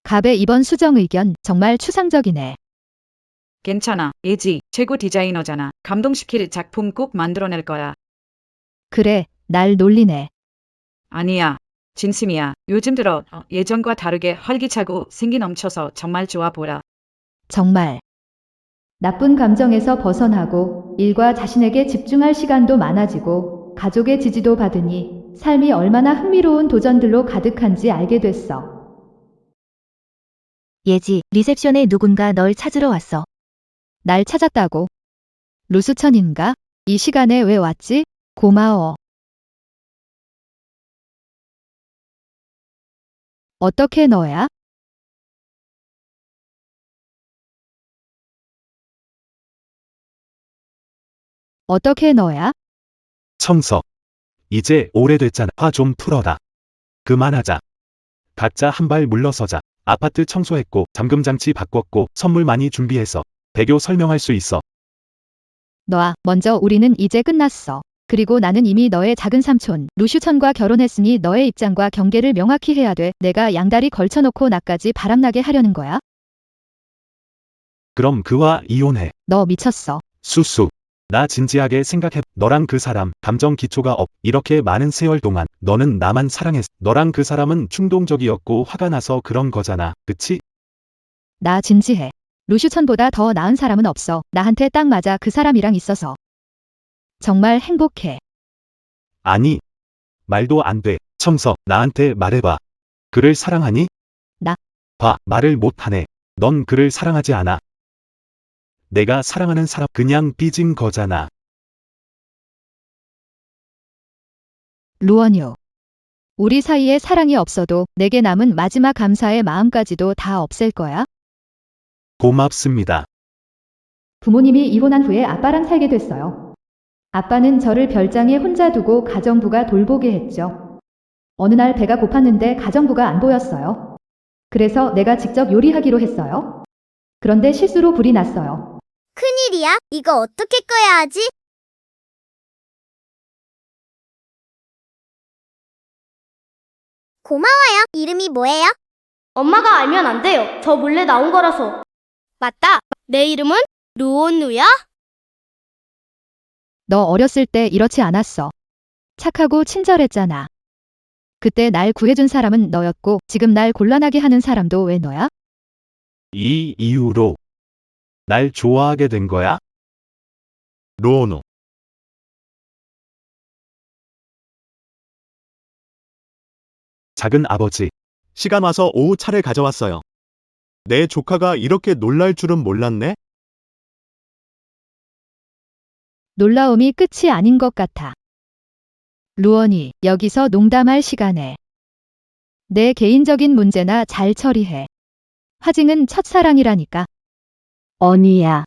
갑의 이번 수정 의견 정말 추상적이네. 괜찮아. 예지, 최고 디자이너잖아. 감동시킬 작품 꼭 만들어낼 거야. 그래, 날 놀리네. 아니야. 진심이야. 요즘 들어 예전과 다르게 활기차고 생기 넘쳐서 정말 좋아 보여. 정말. 나쁜 감정에서 벗어나고 일과 자신에게 집중할 시간도 많아지고 가족의 지지도 받으니 삶이 얼마나 흥미로운 도전들로 가득한지 알게 됐어. 예지, 리셉션에 누군가 널 찾으러 왔어. 날 찾았다고. 루스천인가? 이 시간에 왜 왔지? 고마워. 어떻게 너야? 어떻게 너야? 청석. 이제 오래됐잖아. 화 좀 풀어라. 그만하자. 각자 한 발 물러서자. 아파트 청소했고 잠금장치 바꿨고 선물 많이 준비해서 배교 설명할 수 있어. 너아, 먼저 우리는 이제 끝났어. 그리고 나는 이미 너의 작은 삼촌 루슈천과 결혼했으니 너의 입장과 경계를 명확히 해야 돼. 내가 양다리 걸쳐놓고 나까지 바람나게 하려는 거야? 그럼 그와 이혼해. 너 미쳤어. 수수. 나 진지하게 생각해. 너랑 그 사람, 감정 기초가 없. 이렇게 많은 세월 동안 너는 나만 사랑했어. 너랑 그 사람은 충동적이었고 화가 나서 그런 거잖아. 그치? 나 진지해. 루슈천보다 더 나은 사람은 없어. 나한테 딱 맞아. 그 사람이랑 있어서. 정말 행복해. 아니. 말도 안 돼. 청서, 나한테 말해봐. 그를 사랑하니? 나? 봐, 말을 못하네. 넌 그를 사랑하지 않아. 내가 사랑하는 사람 그냥 삐진 거잖아. 루언유. 우리 사이에 사랑이 없어도 내게 남은 마지막 감사의 마음까지도 다 없앨 거야? 고맙습니다. 부모님이 이혼한 후에 아빠랑 살게 됐어요. 아빠는 저를 별장에 혼자 두고 가정부가 돌보게 했죠. 어느 날 배가 고팠는데 가정부가 안 보였어요. 그래서 내가 직접 요리하기로 했어요. 그런데 실수로 불이 났어요. 큰일이야. 이거 어떻게 꺼야 하지? 고마워요. 이름이 뭐예요? 엄마가 알면 안 돼요. 저 몰래 나온 거라서. 맞다. 내 이름은 루온누야? 너 어렸을 때 이렇지 않았어. 착하고 친절했잖아. 그때 날 구해준 사람은 너였고 지금 날 곤란하게 하는 사람도 왜 너야? 이 이유로 날 좋아하게 된 거야? 루오누. 작은 아버지. 시간 와서 오후 차를 가져왔어요. 내 조카가 이렇게 놀랄 줄은 몰랐네? 놀라움이 끝이 아닌 것 같아. 루언이 여기서 농담할 시간에. 내 개인적인 문제나 잘 처리해. 화징은 첫사랑이라니까. 언니야.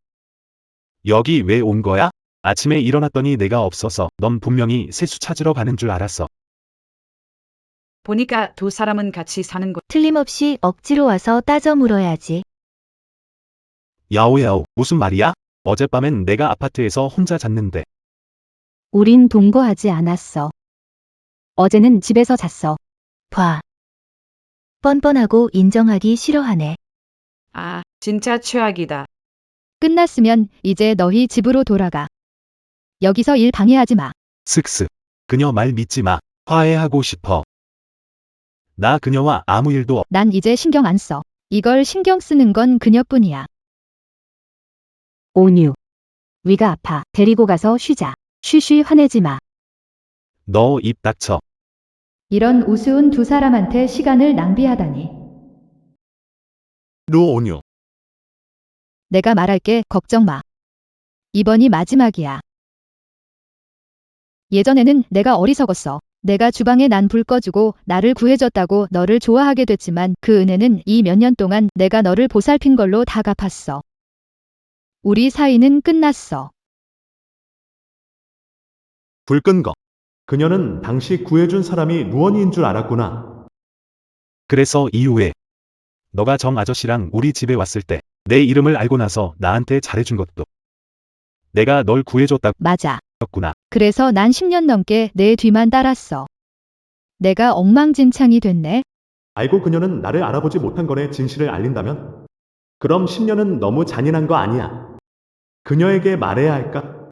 여기 왜 온 거야? 아침에 일어났더니 내가 없어서 넌 분명히 세수 찾으러 가는 줄 알았어. 보니까 두 사람은 같이 사는 거. 틀림없이 억지로 와서 따져 물어야지. 야오야오, 무슨 말이야? 어젯밤엔 내가 아파트에서 혼자 잤는데. 우린 동거하지 않았어. 어제는 집에서 잤어. 봐. 뻔뻔하고 인정하기 싫어하네. 아, 진짜 최악이다. 끝났으면 이제 너희 집으로 돌아가. 여기서 일 방해하지 마. 슥슥. 그녀 말 믿지 마. 화해하고 싶어. 나 그녀와 아무 일도 난 이제 신경 안 써. 이걸 신경 쓰는 건 그녀뿐이야. 온유. 위가 아파. 데리고 가서 쉬자. 쉬쉬 화내지 마. 너 입 닥쳐. 이런 우스운 두 사람한테 시간을 낭비하다니. 루오뉴. 내가 말할게. 걱정 마. 이번이 마지막이야. 예전에는 내가 어리석었어. 내가 주방에 난 불 꺼주고 나를 구해줬다고 너를 좋아하게 됐지만 그 은혜는 이 몇 년 동안 내가 너를 보살핀 걸로 다 갚았어. 우리 사이는 끝났어. 불 끈 거. 그녀는 당시 구해준 사람이 루언이인 줄 알았구나. 그래서 이후에 너가 정 아저씨랑 우리 집에 왔을 때 내 이름을 알고 나서 나한테 잘해준 것도 내가 널 맞아. 구해줬다구나. 그래서 난 10년 넘게 내 뒤만 따랐어. 내가 엉망진창이 됐네. 알고 그녀는 나를 알아보지 못한 거네. 진실을 알린다면? 그럼 10년은 너무 잔인한 거 아니야. 그녀에게 말해야 할까?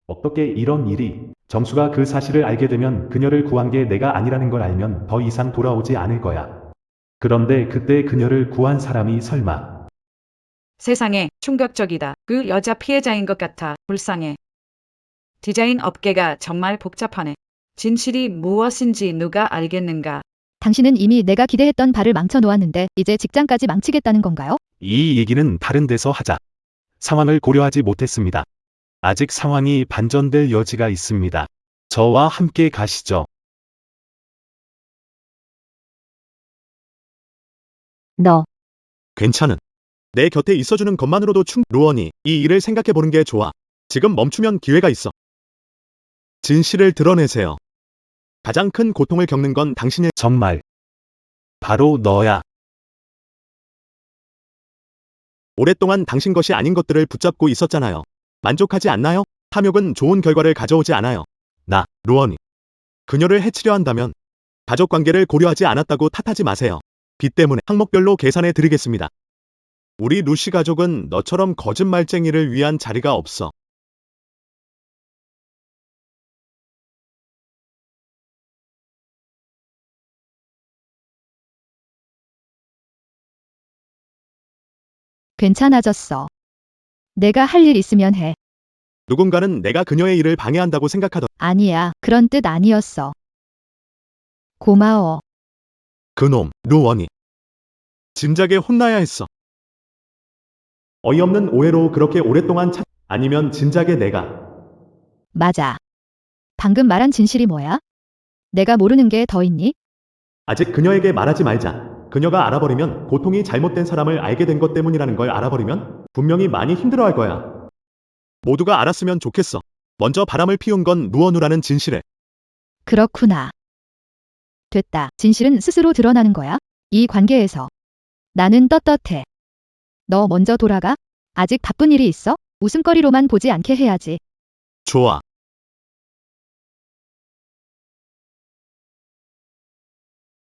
어떻게 이런 일이 정수가 그 사실을 알게 되면 그녀를 구한 게 내가 아니라는 걸 알면 더 이상 돌아오지 않을 거야. 그런데 그때 그녀를 구한 사람이 설마 세상에 충격적이다. 그 여자 피해자인 것 같아. 불쌍해. 디자인 업계가 정말 복잡하네. 진실이 무엇인지 누가 알겠는가? 당신은 이미 내가 기대했던 바를 망쳐놓았는데 이제 직장까지 망치겠다는 건가요? 이 얘기는 다른 데서 하자. 상황을 고려하지 못했습니다. 아직 상황이 반전될 여지가 있습니다. 저와 함께 가시죠. 너. 괜찮은. 내 곁에 있어주는 것만으로도 루언이 이 일을 생각해보는 게 좋아. 지금 멈추면 기회가 있어. 진실을 드러내세요. 가장 큰 고통을 겪는 건 당신일. 정말 바로 너야. 오랫동안 당신 것이 아닌 것들을 붙잡고 있었잖아요. 만족하지 않나요? 탐욕은 좋은 결과를 가져오지 않아요. 루언이 그녀를 해치려 한다면 가족 관계를 고려하지 않았다고 탓하지 마세요. 빚 때문에 항목별로 계산해 드리겠습니다. 우리 루시 가족은 너처럼 거짓말쟁이를 위한 자리가 없어. 괜찮아졌어. 내가 할 일 있으면 해. 누군가는 내가 그녀의 일을 방해한다고 생각하던 아니야, 그런 뜻 아니었어. 고마워. 그놈, 루원이. 진작에 혼나야 했어. 어이없는 오해로 그렇게 오랫동안 아니면 진작에 내가. 맞아. 방금 말한 진실이 뭐야? 내가 모르는 게 더 있니? 아직 그녀에게 말하지 말자. 그녀가 알아버리면 고통이 잘못된 사람을 알게 된 것 때문이라는 걸 알아버리면 분명히 많이 힘들어할 거야. 모두가 알았으면 좋겠어. 먼저 바람을 피운 건 루어누라는 진실에. 그렇구나. 됐다. 진실은 스스로 드러나는 거야. 이 관계에서. 나는 떳떳해. 너 먼저 돌아가. 아직 바쁜 일이 있어? 웃음거리로만 보지 않게 해야지. 좋아.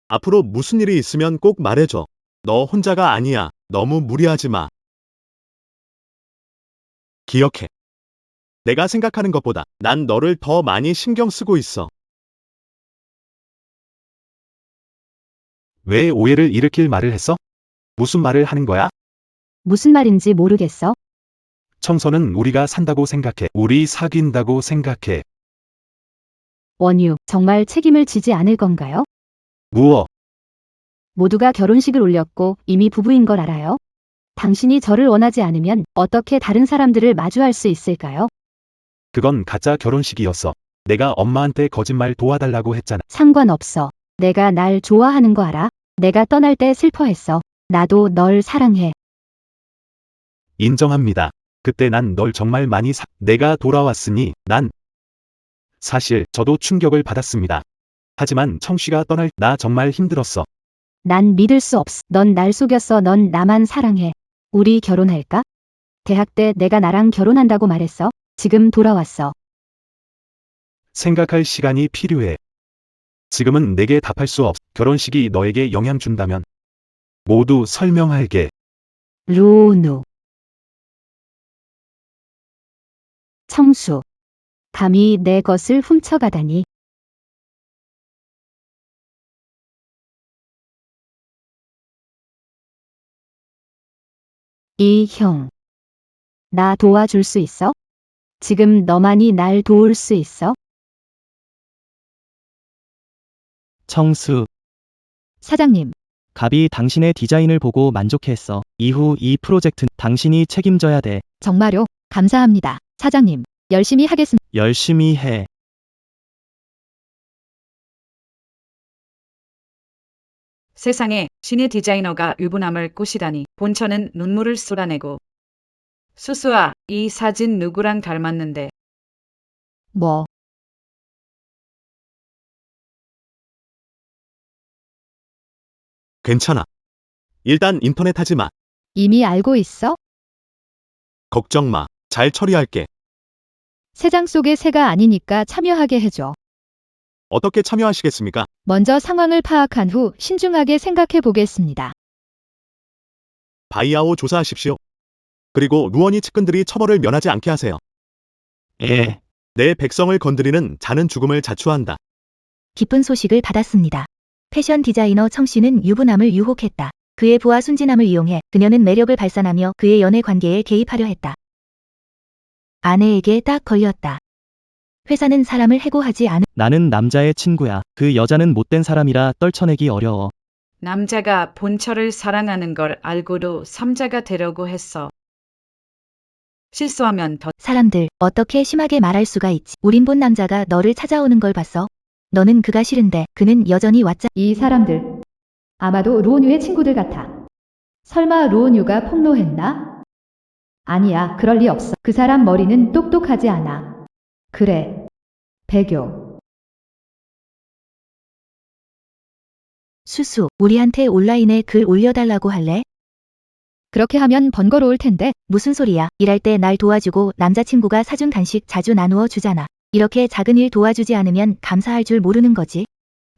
앞으로 무슨 일이 있으면 꼭 말해줘. 너 혼자가 아니야. 너무 무리하지 마. 기억해. 내가 생각하는 것보다 난 너를 더 많이 신경 쓰고 있어. 왜 오해를 일으킬 말을 했어? 무슨 말을 하는 거야? 무슨 말인지 모르겠어. 청소는 우리가 산다고 생각해. 우리 사귄다고 생각해. 원유, 정말 책임을 지지 않을 건가요? 무엇? 모두가 결혼식을 올렸고 이미 부부인 걸 알아요? 당신이 저를 원하지 않으면 어떻게 다른 사람들을 마주할 수 있을까요? 그건 가짜 결혼식이었어. 내가 엄마한테 거짓말 도와달라고 했잖아. 상관없어. 내가 날 좋아하는 거 알아? 내가 떠날 때 슬퍼했어. 나도 널 사랑해. 인정합니다. 그때 난 널 정말 많이 내가 돌아왔으니 난 사실 저도 충격을 받았습니다. 하지만 청씨가 떠날 나 정말 힘들었어. 난 믿을 수 없어. 넌 날 속였어. 넌 나만 사랑해. 우리 결혼할까? 대학 때 내가 나랑 결혼한다고 말했어. 지금 돌아왔어. 생각할 시간이 필요해. 지금은 내게 답할 수 없어. 결혼식이 너에게 영향 준다면 모두 설명할게. 루누. 청수. 감히 내 것을 훔쳐가다니. 이 형. 나 도와줄 수 있어? 지금 너만이 날 도울 수 있어? 청수, 사장님, 갑이 당신의 디자인을 보고 만족해했어. 이후 이 프로젝트는 당신이 책임져야 돼. 정말요? 감사합니다. 사장님, 열심히 하겠습니다. 열심히 해. 세상에 신의 디자이너가 유부남을 꼬시다니. 본처는 눈물을 쏟아내고. 수수아, 이 사진 누구랑 닮았는데. 뭐, 괜찮아. 일단 인터넷 하지 마. 이미 알고 있어? 걱정 마. 잘 처리할게. 새장 속의 새가 아니니까 참여하게 해줘. 어떻게 참여하시겠습니까? 먼저 상황을 파악한 후 신중하게 생각해 보겠습니다. 바이아오 조사하십시오. 그리고 루어니 측근들이 처벌을 면하지 않게 하세요. 예. 내 백성을 건드리는 자는 죽음을 자초한다. 기쁜 소식을 받았습니다. 패션 디자이너 청씨는 유부남을 유혹했다. 그의 부하 순진함을 이용해 그녀는 매력을 발산하며 그의 연애 관계에 개입하려 했다. 아내에게 딱 걸렸다. 회사는 사람을 해고하지 않은 나는 남자의 친구야. 그 여자는 못된 사람이라 떨쳐내기 어려워. 남자가 본처를 사랑하는 걸 알고도 삼자가 되려고 했어. 실수하면 더 사람들 어떻게 심하게 말할 수가 있지. 우린 본 남자가 너를 찾아오는 걸 봤어. 너는 그가 싫은데 그는 여전히 왔자. 이 사람들, 아마도 루온유의 친구들 같아. 설마 루온유가 폭로했나? 아니야, 그럴 리 없어. 그 사람 머리는 똑똑하지 않아. 그래. 배교. 수수, 우리한테 온라인에 글 올려달라고 할래? 그렇게 하면 번거로울 텐데. 무슨 소리야. 일할 때 날 도와주고 남자친구가 사준 간식 자주 나누어 주잖아. 이렇게 작은 일 도와주지 않으면 감사할 줄 모르는 거지.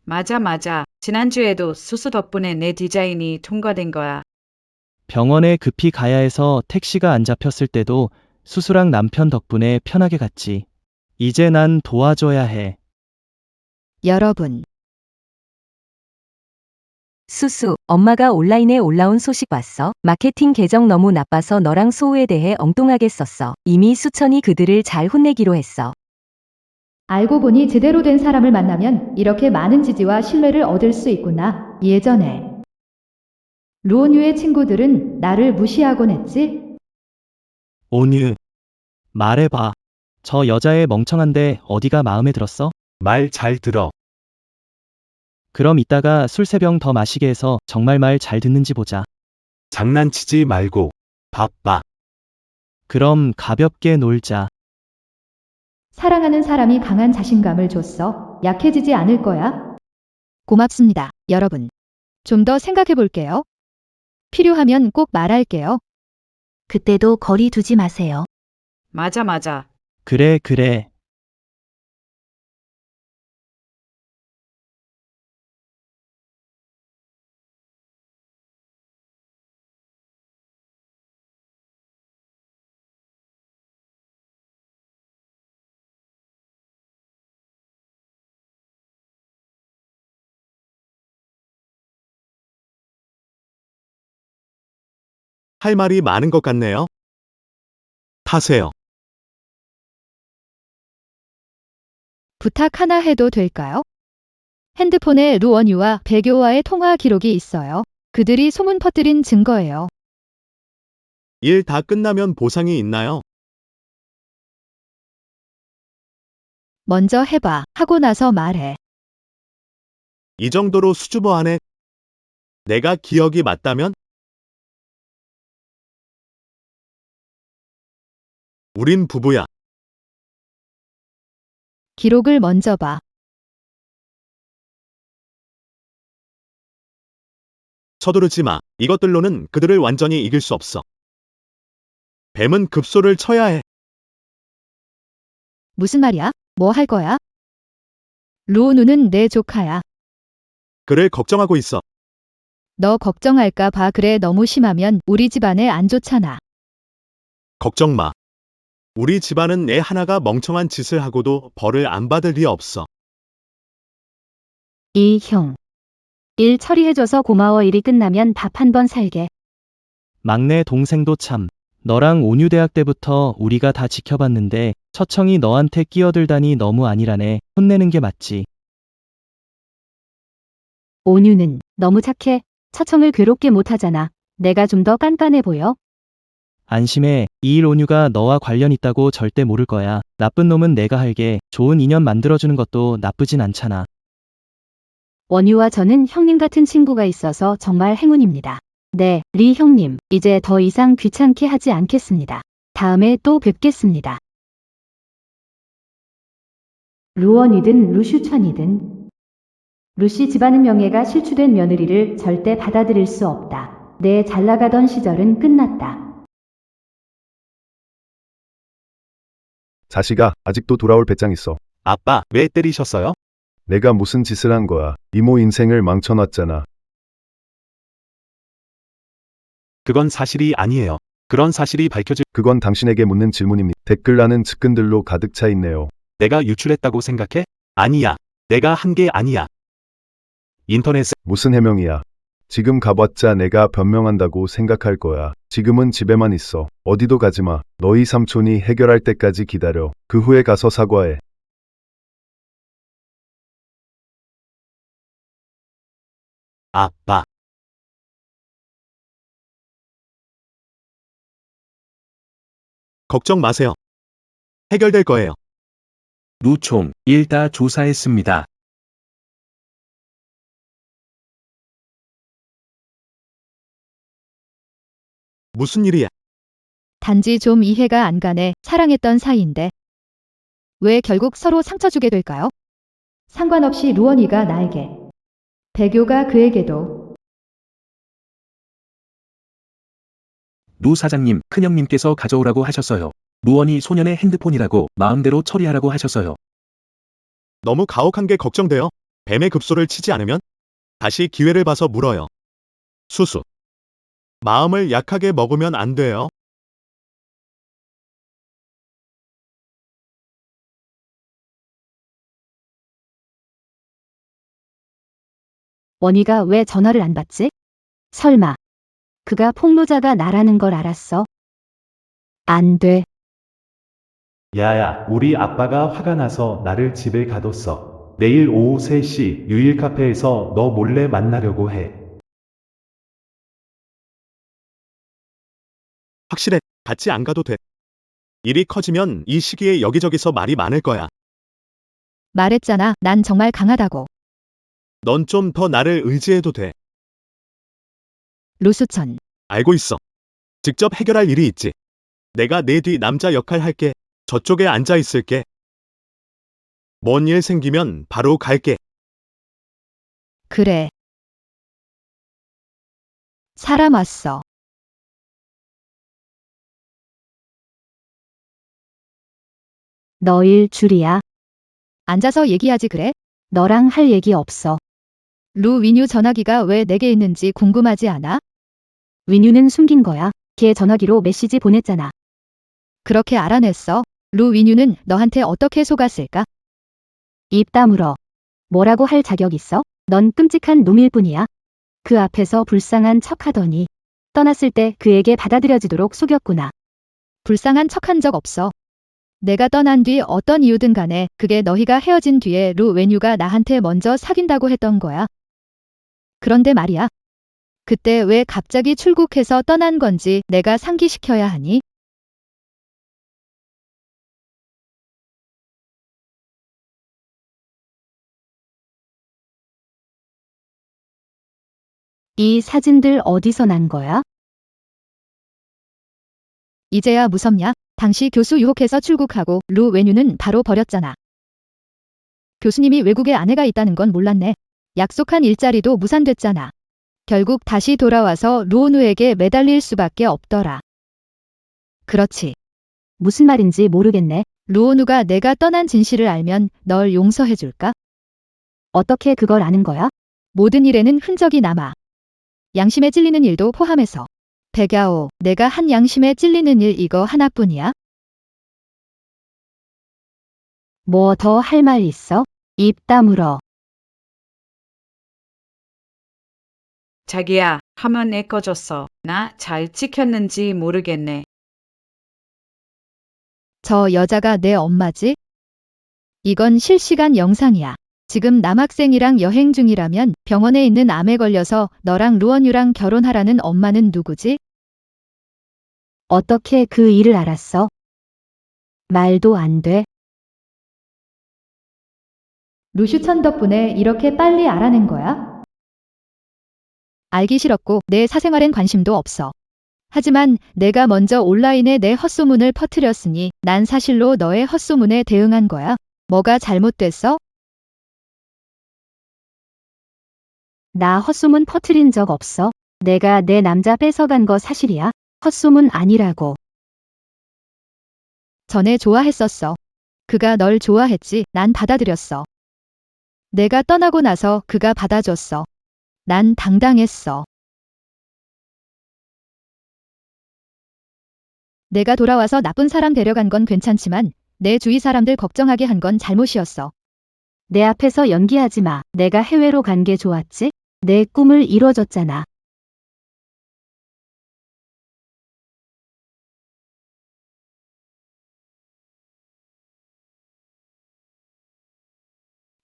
맞아. 지난주에도 수수 덕분에 내 디자인이 통과된 거야. 병원에 급히 가야 해서 택시가 안 잡혔을 때도 수수랑 남편 덕분에 편하게 갔지. 이제 난 도와줘야 해. 여러분, 수수, 엄마가 온라인에 올라온 소식 봤어? 마케팅 계정 너무 나빠서 너랑 소우에 대해 엉뚱하게 썼어. 이미 수천이 그들을 잘 혼내기로 했어. 알고 보니 제대로 된 사람을 만나면 이렇게 많은 지지와 신뢰를 얻을 수 있구나. 예전에 루온유의 친구들은 나를 무시하곤 했지? 온유. 말해봐. 저 여자애 멍청한데 어디가 마음에 들었어? 말 잘 들어. 그럼 이따가 술 3병 더 마시게 해서 정말 말 잘 듣는지 보자. 장난치지 말고. 바빠. 그럼 가볍게 놀자. 사랑하는 사람이 강한 자신감을 줬어. 약해지지 않을 거야. 고맙습니다, 여러분. 좀 더 생각해 볼게요. 필요하면 꼭 말할게요. 그때도 거리 두지 마세요. 맞아. 그래, 그래. 할 말이 많은 것 같네요. 타세요. 부탁 하나 해도 될까요? 핸드폰에 루원유와 배교와의 통화 기록이 있어요. 그들이 소문 퍼뜨린 증거예요. 일 다 끝나면 보상이 있나요? 먼저 해봐. 하고 나서 말해. 이 정도로 수줍어하네. 내가 기억이 맞다면? 우린 부부야. 기록을 먼저 봐. 서두르지 마. 이것들로는 그들을 완전히 이길 수 없어. 뱀은 급소를 쳐야 해. 무슨 말이야? 뭐 할 거야? 루오누는 내 조카야. 그를 걱정하고 있어. 너 걱정할까 봐. 그래, 너무 심하면 우리 집안에 안 좋잖아. 걱정 마. 우리 집안은 애 하나가 멍청한 짓을 하고도 벌을 안 받을 리 없어. 이 형. 일 처리해줘서 고마워. 일이 끝나면 밥 한 번 살게. 막내 동생도 참. 너랑 온유대학 때부터 우리가 다 지켜봤는데 처청이 너한테 끼어들다니 너무 아니라네. 혼내는 게 맞지. 온유는 너무 착해. 처청을 괴롭게 못하잖아. 내가 좀 더 깐깐해 보여? 안심해. 이 일 온유가 너와 관련 있다고 절대 모를 거야. 나쁜 놈은 내가 할게. 좋은 인연 만들어주는 것도 나쁘진 않잖아. 원유와 저는 형님 같은 친구가 있어서 정말 행운입니다. 네, 리 형님. 이제 더 이상 귀찮게 하지 않겠습니다. 다음에 또 뵙겠습니다. 루원이든 루슈천이든 루시 집안의 명예가 실추된 며느리를 절대 받아들일 수 없다. 내 잘나가던 시절은 끝났다. 자식아, 아직도 돌아올 배짱 있어. 아빠, 왜 때리셨어요? 내가 무슨 짓을 한 거야. 이모 인생을 망쳐놨잖아. 그건 사실이 아니에요. 그런 사실이 밝혀질 그건 당신에게 묻는 질문입니다. 댓글란은 측근들로 가득 차 있네요. 내가 유출했다고 생각해? 아니야. 내가 한 게 아니야. 인터넷에 무슨 해명이야. 지금 가봤자 내가 변명한다고 생각할 거야. 지금은 집에만 있어. 어디도 가지 마. 너희 삼촌이 해결할 때까지 기다려. 그 후에 가서 사과해. 아빠. 걱정 마세요. 해결될 거예요. 루총, 일 다 조사했습니다. 무슨 일이야? 단지 좀 이해가 안 가네. 사랑했던 사이인데. 왜 결국 서로 상처 주게 될까요? 상관없이 루원이가 나에게, 배교가 그에게도. 루 사장님, 큰형님께서 가져오라고 하셨어요. 루원이 소년의 핸드폰이라고 마음대로 처리하라고 하셨어요. 너무 가혹한 게 걱정돼요. 뱀의 급소를 치지 않으면 다시 기회를 봐서 물어요. 수수. 마음을 약하게 먹으면 안 돼요. 원희가 왜 전화를 안 받지? 설마 그가 폭로자가 나라는 걸 알았어? 안 돼. 야야, 우리 아빠가 화가 나서 나를 집에 가뒀어. 내일 오후 3시 유일 카페에서 너 몰래 만나려고 해. 확실해. 같이 안 가도 돼. 일이 커지면 이 시기에 여기저기서 말이 많을 거야. 말했잖아. 난 정말 강하다고. 넌 좀 더 나를 의지해도 돼. 루수천. 알고 있어. 직접 해결할 일이 있지. 내가 내 뒤 남자 역할 할게. 저쪽에 앉아 있을게. 뭔 일 생기면 바로 갈게. 그래. 사람 왔어. 너일 줄이야. 앉아서 얘기하지 그래? 너랑 할 얘기 없어. 루 위뉴 전화기가 왜 내게 있는지 궁금하지 않아? 위뉴는 숨긴 거야. 걔 전화기로 메시지 보냈잖아. 그렇게 알아냈어. 루 위뉴는 너한테 어떻게 속았을까? 입 다물어. 뭐라고 할 자격 있어? 넌 끔찍한 놈일 뿐이야. 그 앞에서 불쌍한 척하더니 떠났을 때 그에게 받아들여지도록 속였구나. 불쌍한 척한 적 없어. 내가 떠난 뒤 어떤 이유든 간에 그게 너희가 헤어진 뒤에 루 웨뉴가 나한테 먼저 사귄다고 했던 거야. 그런데 말이야. 그때 왜 갑자기 출국해서 떠난 건지 내가 상기시켜야 하니? 이 사진들 어디서 난 거야? 이제야 무섭냐? 당시 교수 유혹해서 출국하고 루 웨뉴는 바로 버렸잖아. 교수님이 외국에 아내가 있다는 건 몰랐네. 약속한 일자리도 무산됐잖아. 결국 다시 돌아와서 루오누에게 매달릴 수밖에 없더라. 그렇지. 무슨 말인지 모르겠네. 루오누가 내가 떠난 진실을 알면 널 용서해줄까? 어떻게 그걸 아는 거야? 모든 일에는 흔적이 남아. 양심에 찔리는 일도 포함해서. 백야오, 내가 한 양심에 찔리는 일 이거 하나뿐이야? 뭐 더 할 말 있어? 입 다물어. 자기야, 화면 애 꺼졌어. 나 잘 찍혔는지 모르겠네. 저 여자가 내 엄마지? 이건 실시간 영상이야. 지금 남학생이랑 여행 중이라면 병원에 있는 암에 걸려서 너랑 루언유랑 결혼하라는 엄마는 누구지? 어떻게 그 일을 알았어? 말도 안 돼. 루슈천 덕분에 이렇게 빨리 알아낸 거야? 알기 싫었고 내 사생활엔 관심도 없어. 하지만 내가 먼저 온라인에 내 헛소문을 퍼뜨렸으니 난 사실로 너의 헛소문에 대응한 거야. 뭐가 잘못됐어? 나 헛소문 퍼뜨린 적 없어. 내가 내 남자 뺏어간 거 사실이야. 헛소문 아니라고. 전에 좋아했었어. 그가 널 좋아했지. 난 받아들였어. 내가 떠나고 나서 그가 받아줬어. 난 당당했어. 내가 돌아와서 나쁜 사람 데려간 건 괜찮지만 내 주위 사람들 걱정하게 한 건 잘못이었어. 내 앞에서 연기하지 마. 내가 해외로 간 게 좋았지? 내 꿈을 이뤄줬잖아.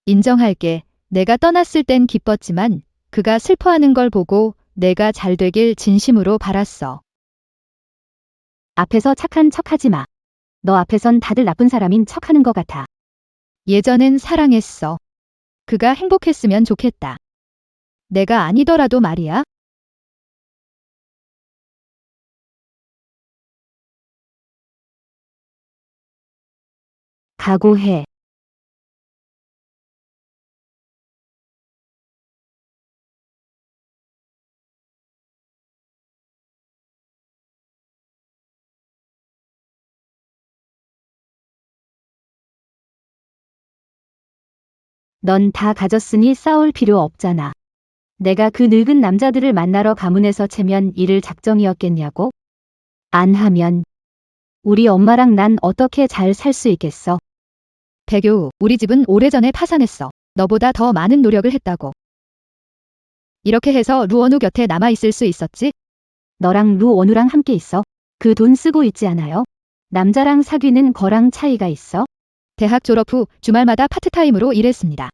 인정할게. 내가 떠났을 땐 기뻤지만 그가 슬퍼하는 걸 보고 내가 잘 되길 진심으로 바랐어. 앞에서 착한 척하지 마. 너 앞에선 다들 나쁜 사람인 척하는 것 같아. 예전엔 사랑했어. 그가 행복했으면 좋겠다. 내가 아니더라도 말이야. 각오해. 넌 다 가졌으니 싸울 필요 없잖아. 내가 그 늙은 남자들을 만나러 가문에서 채면 이를 작정이었겠냐고? 안 하면 우리 엄마랑 난 어떻게 잘 살 수 있겠어? 배교, 우리 집은 오래전에 파산했어. 너보다 더 많은 노력을 했다고. 이렇게 해서 루원우 곁에 남아있을 수 있었지? 너랑 루원우랑 함께 있어. 그 돈 쓰고 있지 않아요? 남자랑 사귀는 거랑 차이가 있어? 대학 졸업 후 주말마다 파트타임으로 일했습니다.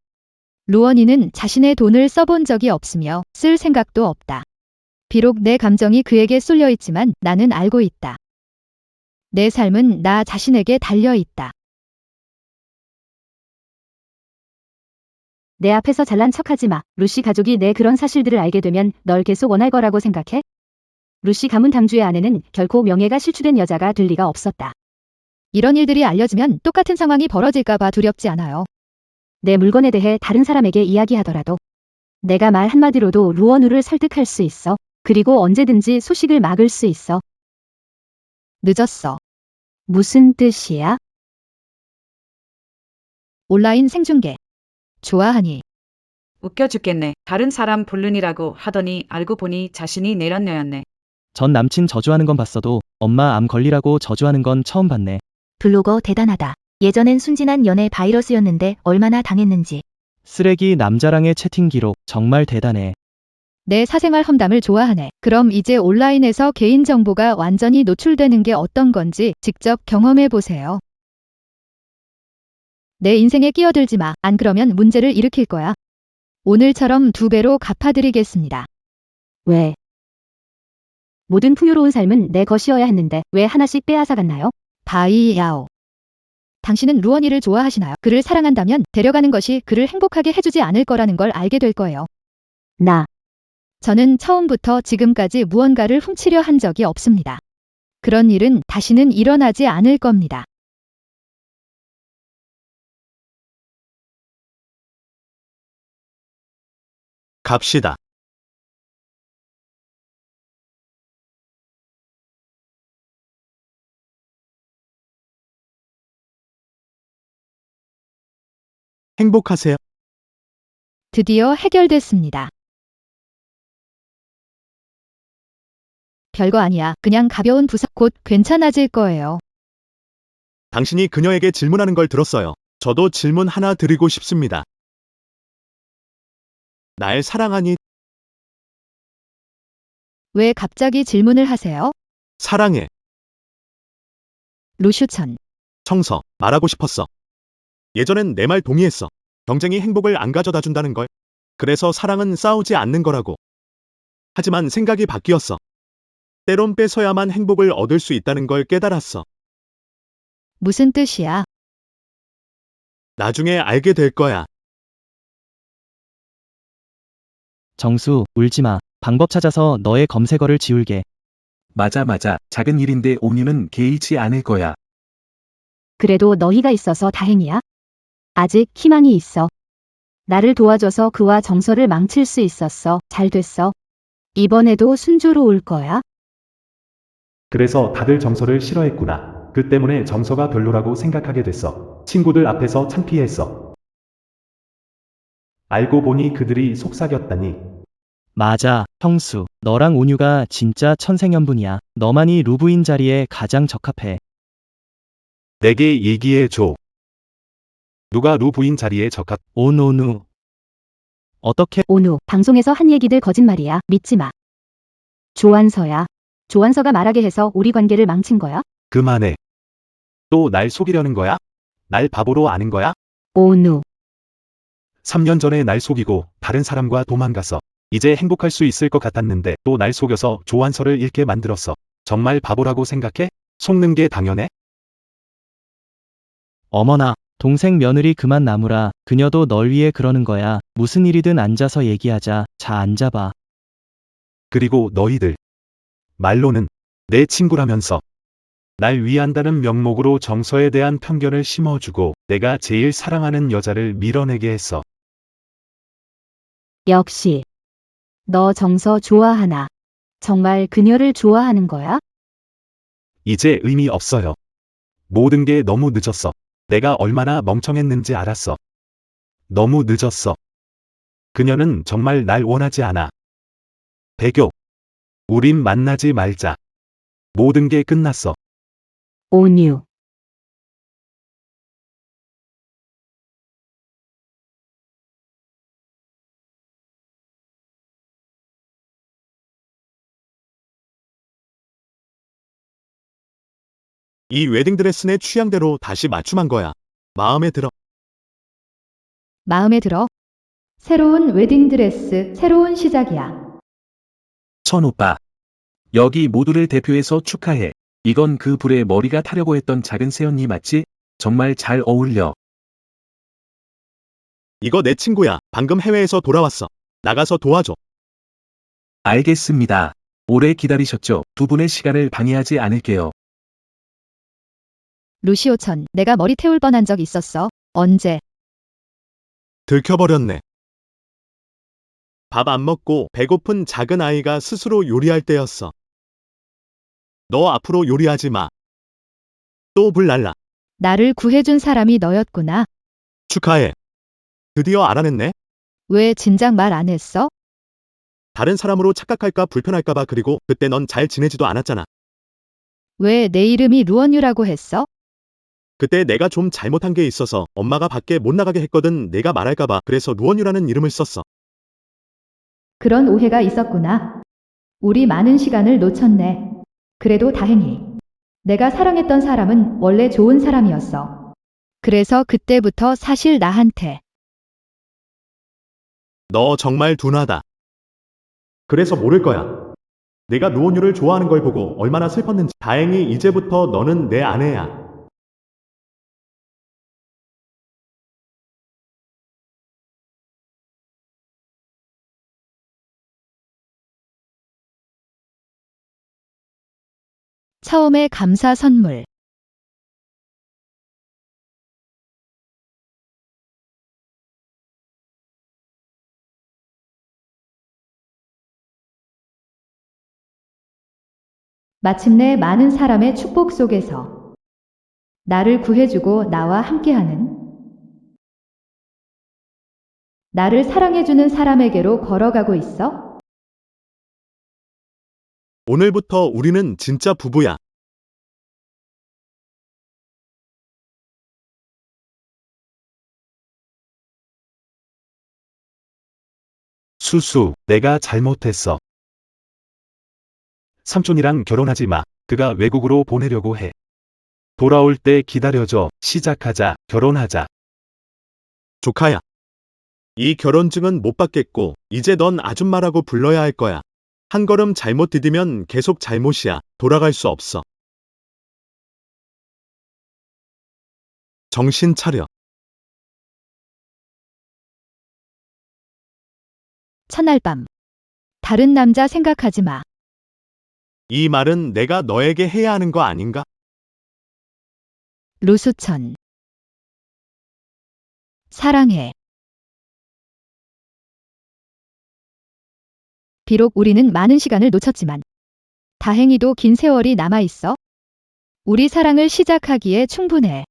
루원이는 자신의 돈을 써본 적이 없으며 쓸 생각도 없다. 비록 내 감정이 그에게 쏠려 있지만 나는 알고 있다. 내 삶은 나 자신에게 달려 있다. 내 앞에서 잘난 척하지 마. 루시 가족이 내 그런 사실들을 알게 되면 널 계속 원할 거라고 생각해? 루시 가문 당주의 아내는 결코 명예가 실추된 여자가 될 리가 없었다. 이런 일들이 알려지면 똑같은 상황이 벌어질까 봐 두렵지 않아요. 내 물건에 대해 다른 사람에게 이야기하더라도 내가 말 한마디로도 루원우를 설득할 수 있어. 그리고 언제든지 소식을 막을 수 있어. 늦었어. 무슨 뜻이야? 온라인 생중계. 좋아하니. 웃겨 죽겠네. 다른 사람 불륜이라고 하더니 알고 보니 자신이 내란녀였네. 전 남친 저주하는 건 봤어도 엄마 암 걸리라고 저주하는 건 처음 봤네. 블로거 대단하다. 예전엔 순진한 연애 바이러스였는데 얼마나 당했는지. 쓰레기 남자랑의 채팅 기록 정말 대단해. 내 사생활 험담을 좋아하네. 그럼 이제 온라인에서 개인정보가 완전히 노출되는 게 어떤 건지 직접 경험해 보세요. 내 인생에 끼어들지 마. 안 그러면 문제를 일으킬 거야. 오늘처럼 2배로 갚아드리겠습니다. 왜? 모든 풍요로운 삶은 내 것이어야 했는데 왜 하나씩 빼앗아갔나요? 바이야오. 당신은 루원이를 좋아하시나요? 그를 사랑한다면 데려가는 것이 그를 행복하게 해주지 않을 거라는 걸 알게 될 거예요. 저는 처음부터 지금까지 무언가를 훔치려 한 적이 없습니다. 그런 일은 다시는 일어나지 않을 겁니다. 갑시다. 행복하세요. 드디어 해결됐습니다. 별거 아니야. 그냥 가벼운 부상. 곧 괜찮아질 거예요. 당신이 그녀에게 질문하는 걸 들었어요. 저도 질문 하나 드리고 싶습니다. 날 사랑하니? 왜 갑자기 질문을 하세요? 사랑해. 루슈천. 청서, 말하고 싶었어. 예전엔 내 말 동의했어. 경쟁이 행복을 안 가져다 준다는 걸. 그래서 사랑은 싸우지 않는 거라고. 하지만 생각이 바뀌었어. 때론 뺏어야만 행복을 얻을 수 있다는 걸 깨달았어. 무슨 뜻이야? 나중에 알게 될 거야. 정수, 울지 마. 방법 찾아서 너의 검색어를 지울게. 맞아. 작은 일인데 온유는 개의치 않을 거야. 그래도 너희가 있어서 다행이야. 아직 희망이 있어. 나를 도와줘서 그와 정서를 망칠 수 있었어. 잘 됐어. 이번에도 순조로울 거야. 그래서 다들 정서를 싫어했구나. 그 때문에 정서가 별로라고 생각하게 됐어. 친구들 앞에서 창피했어. 알고 보니 그들이 속삭였다니. 맞아, 형수. 너랑 온유가 진짜 천생연분이야. 너만이 루부인 자리에 가장 적합해. 내게 얘기해줘. 누가 루 부인 자리에 적합? 온온우. 어떻게? 온우, 방송에서 한 얘기들 거짓말이야. 믿지 마. 조안서야. 조안서가 말하게 해서 우리 관계를 망친 거야? 그만해. 또 날 속이려는 거야? 날 바보로 아는 거야? 온우. 3년 전에 날 속이고 다른 사람과 도망갔어. 이제 행복할 수 있을 것 같았는데 또 날 속여서 조안서를 읽게 만들었어. 정말 바보라고 생각해? 속는 게 당연해? 어머나, 동생 며느리 그만 나무라. 그녀도 널 위해 그러는 거야. 무슨 일이든 앉아서 얘기하자. 자, 앉아봐. 그리고 너희들. 말로는 내 친구라면서 날 위한다는 명목으로 정서에 대한 편견을 심어주고 내가 제일 사랑하는 여자를 밀어내게 했어. 역시. 너 정서 좋아하나? 정말 그녀를 좋아하는 거야? 이제 의미 없어요. 모든 게 너무 늦었어. 내가 얼마나 멍청했는지 알았어. 너무 늦었어. 그녀는 정말 날 원하지 않아. 배교. 우린 만나지 말자. 모든 게 끝났어. 온유. 이 웨딩드레스 내 취향대로 다시 맞춤한 거야. 마음에 들어. 마음에 들어. 새로운 웨딩드레스, 새로운 시작이야. 천 오빠. 여기 모두를 대표해서 축하해. 이건 그 불에 머리가 타려고 했던 작은 새언니 맞지? 정말 잘 어울려. 이거 내 친구야. 방금 해외에서 돌아왔어. 나가서 도와줘. 알겠습니다. 오래 기다리셨죠? 두 분의 시간을 방해하지 않을게요. 루시오천, 내가 머리 태울 뻔한 적 있었어. 언제? 들켜버렸네. 밥 안 먹고 배고픈 작은 아이가 스스로 요리할 때였어. 너 앞으로 요리하지 마. 또 불 날라. 나를 구해준 사람이 너였구나. 축하해. 드디어 알아냈네. 왜 진작 말 안 했어? 다른 사람으로 착각할까 불편할까봐. 그리고 그때 넌 잘 지내지도 않았잖아. 왜 내 이름이 루언유라고 했어? 그때 내가 좀 잘못한 게 있어서 엄마가 밖에 못 나가게 했거든. 내가 말할까봐. 그래서 루언유라는 이름을 썼어. 그런 오해가 있었구나. 우리 많은 시간을 놓쳤네. 그래도 다행히. 내가 사랑했던 사람은 원래 좋은 사람이었어. 그래서 그때부터 사실 나한테. 너 정말 둔하다. 그래서 모를 거야. 내가 루언유를 좋아하는 걸 보고 얼마나 슬펐는지. 다행히 이제부터 너는 내 아내야. 처음에 감사 선물. 마침내 많은 사람의 축복 속에서 나를 구해주고 나와 함께하는 나를 사랑해주는 사람에게로 걸어가고 있어? 오늘부터 우리는 진짜 부부야. 수수, 내가 잘못했어. 삼촌이랑 결혼하지 마. 그가 외국으로 보내려고 해. 돌아올 때 기다려줘. 시작하자. 결혼하자. 조카야. 이 결혼증은 못 받겠고, 이제 넌 아줌마라고 불러야 할 거야. 한 걸음 잘못 디디면 계속 잘못이야. 돌아갈 수 없어. 정신 차려. 첫날 밤. 다른 남자 생각하지 마. 이 말은 내가 너에게 해야 하는 거 아닌가? 루수천. 사랑해. 비록 우리는 많은 시간을 놓쳤지만 다행히도 긴 세월이 남아 있어. 우리 사랑을 시작하기에 충분해.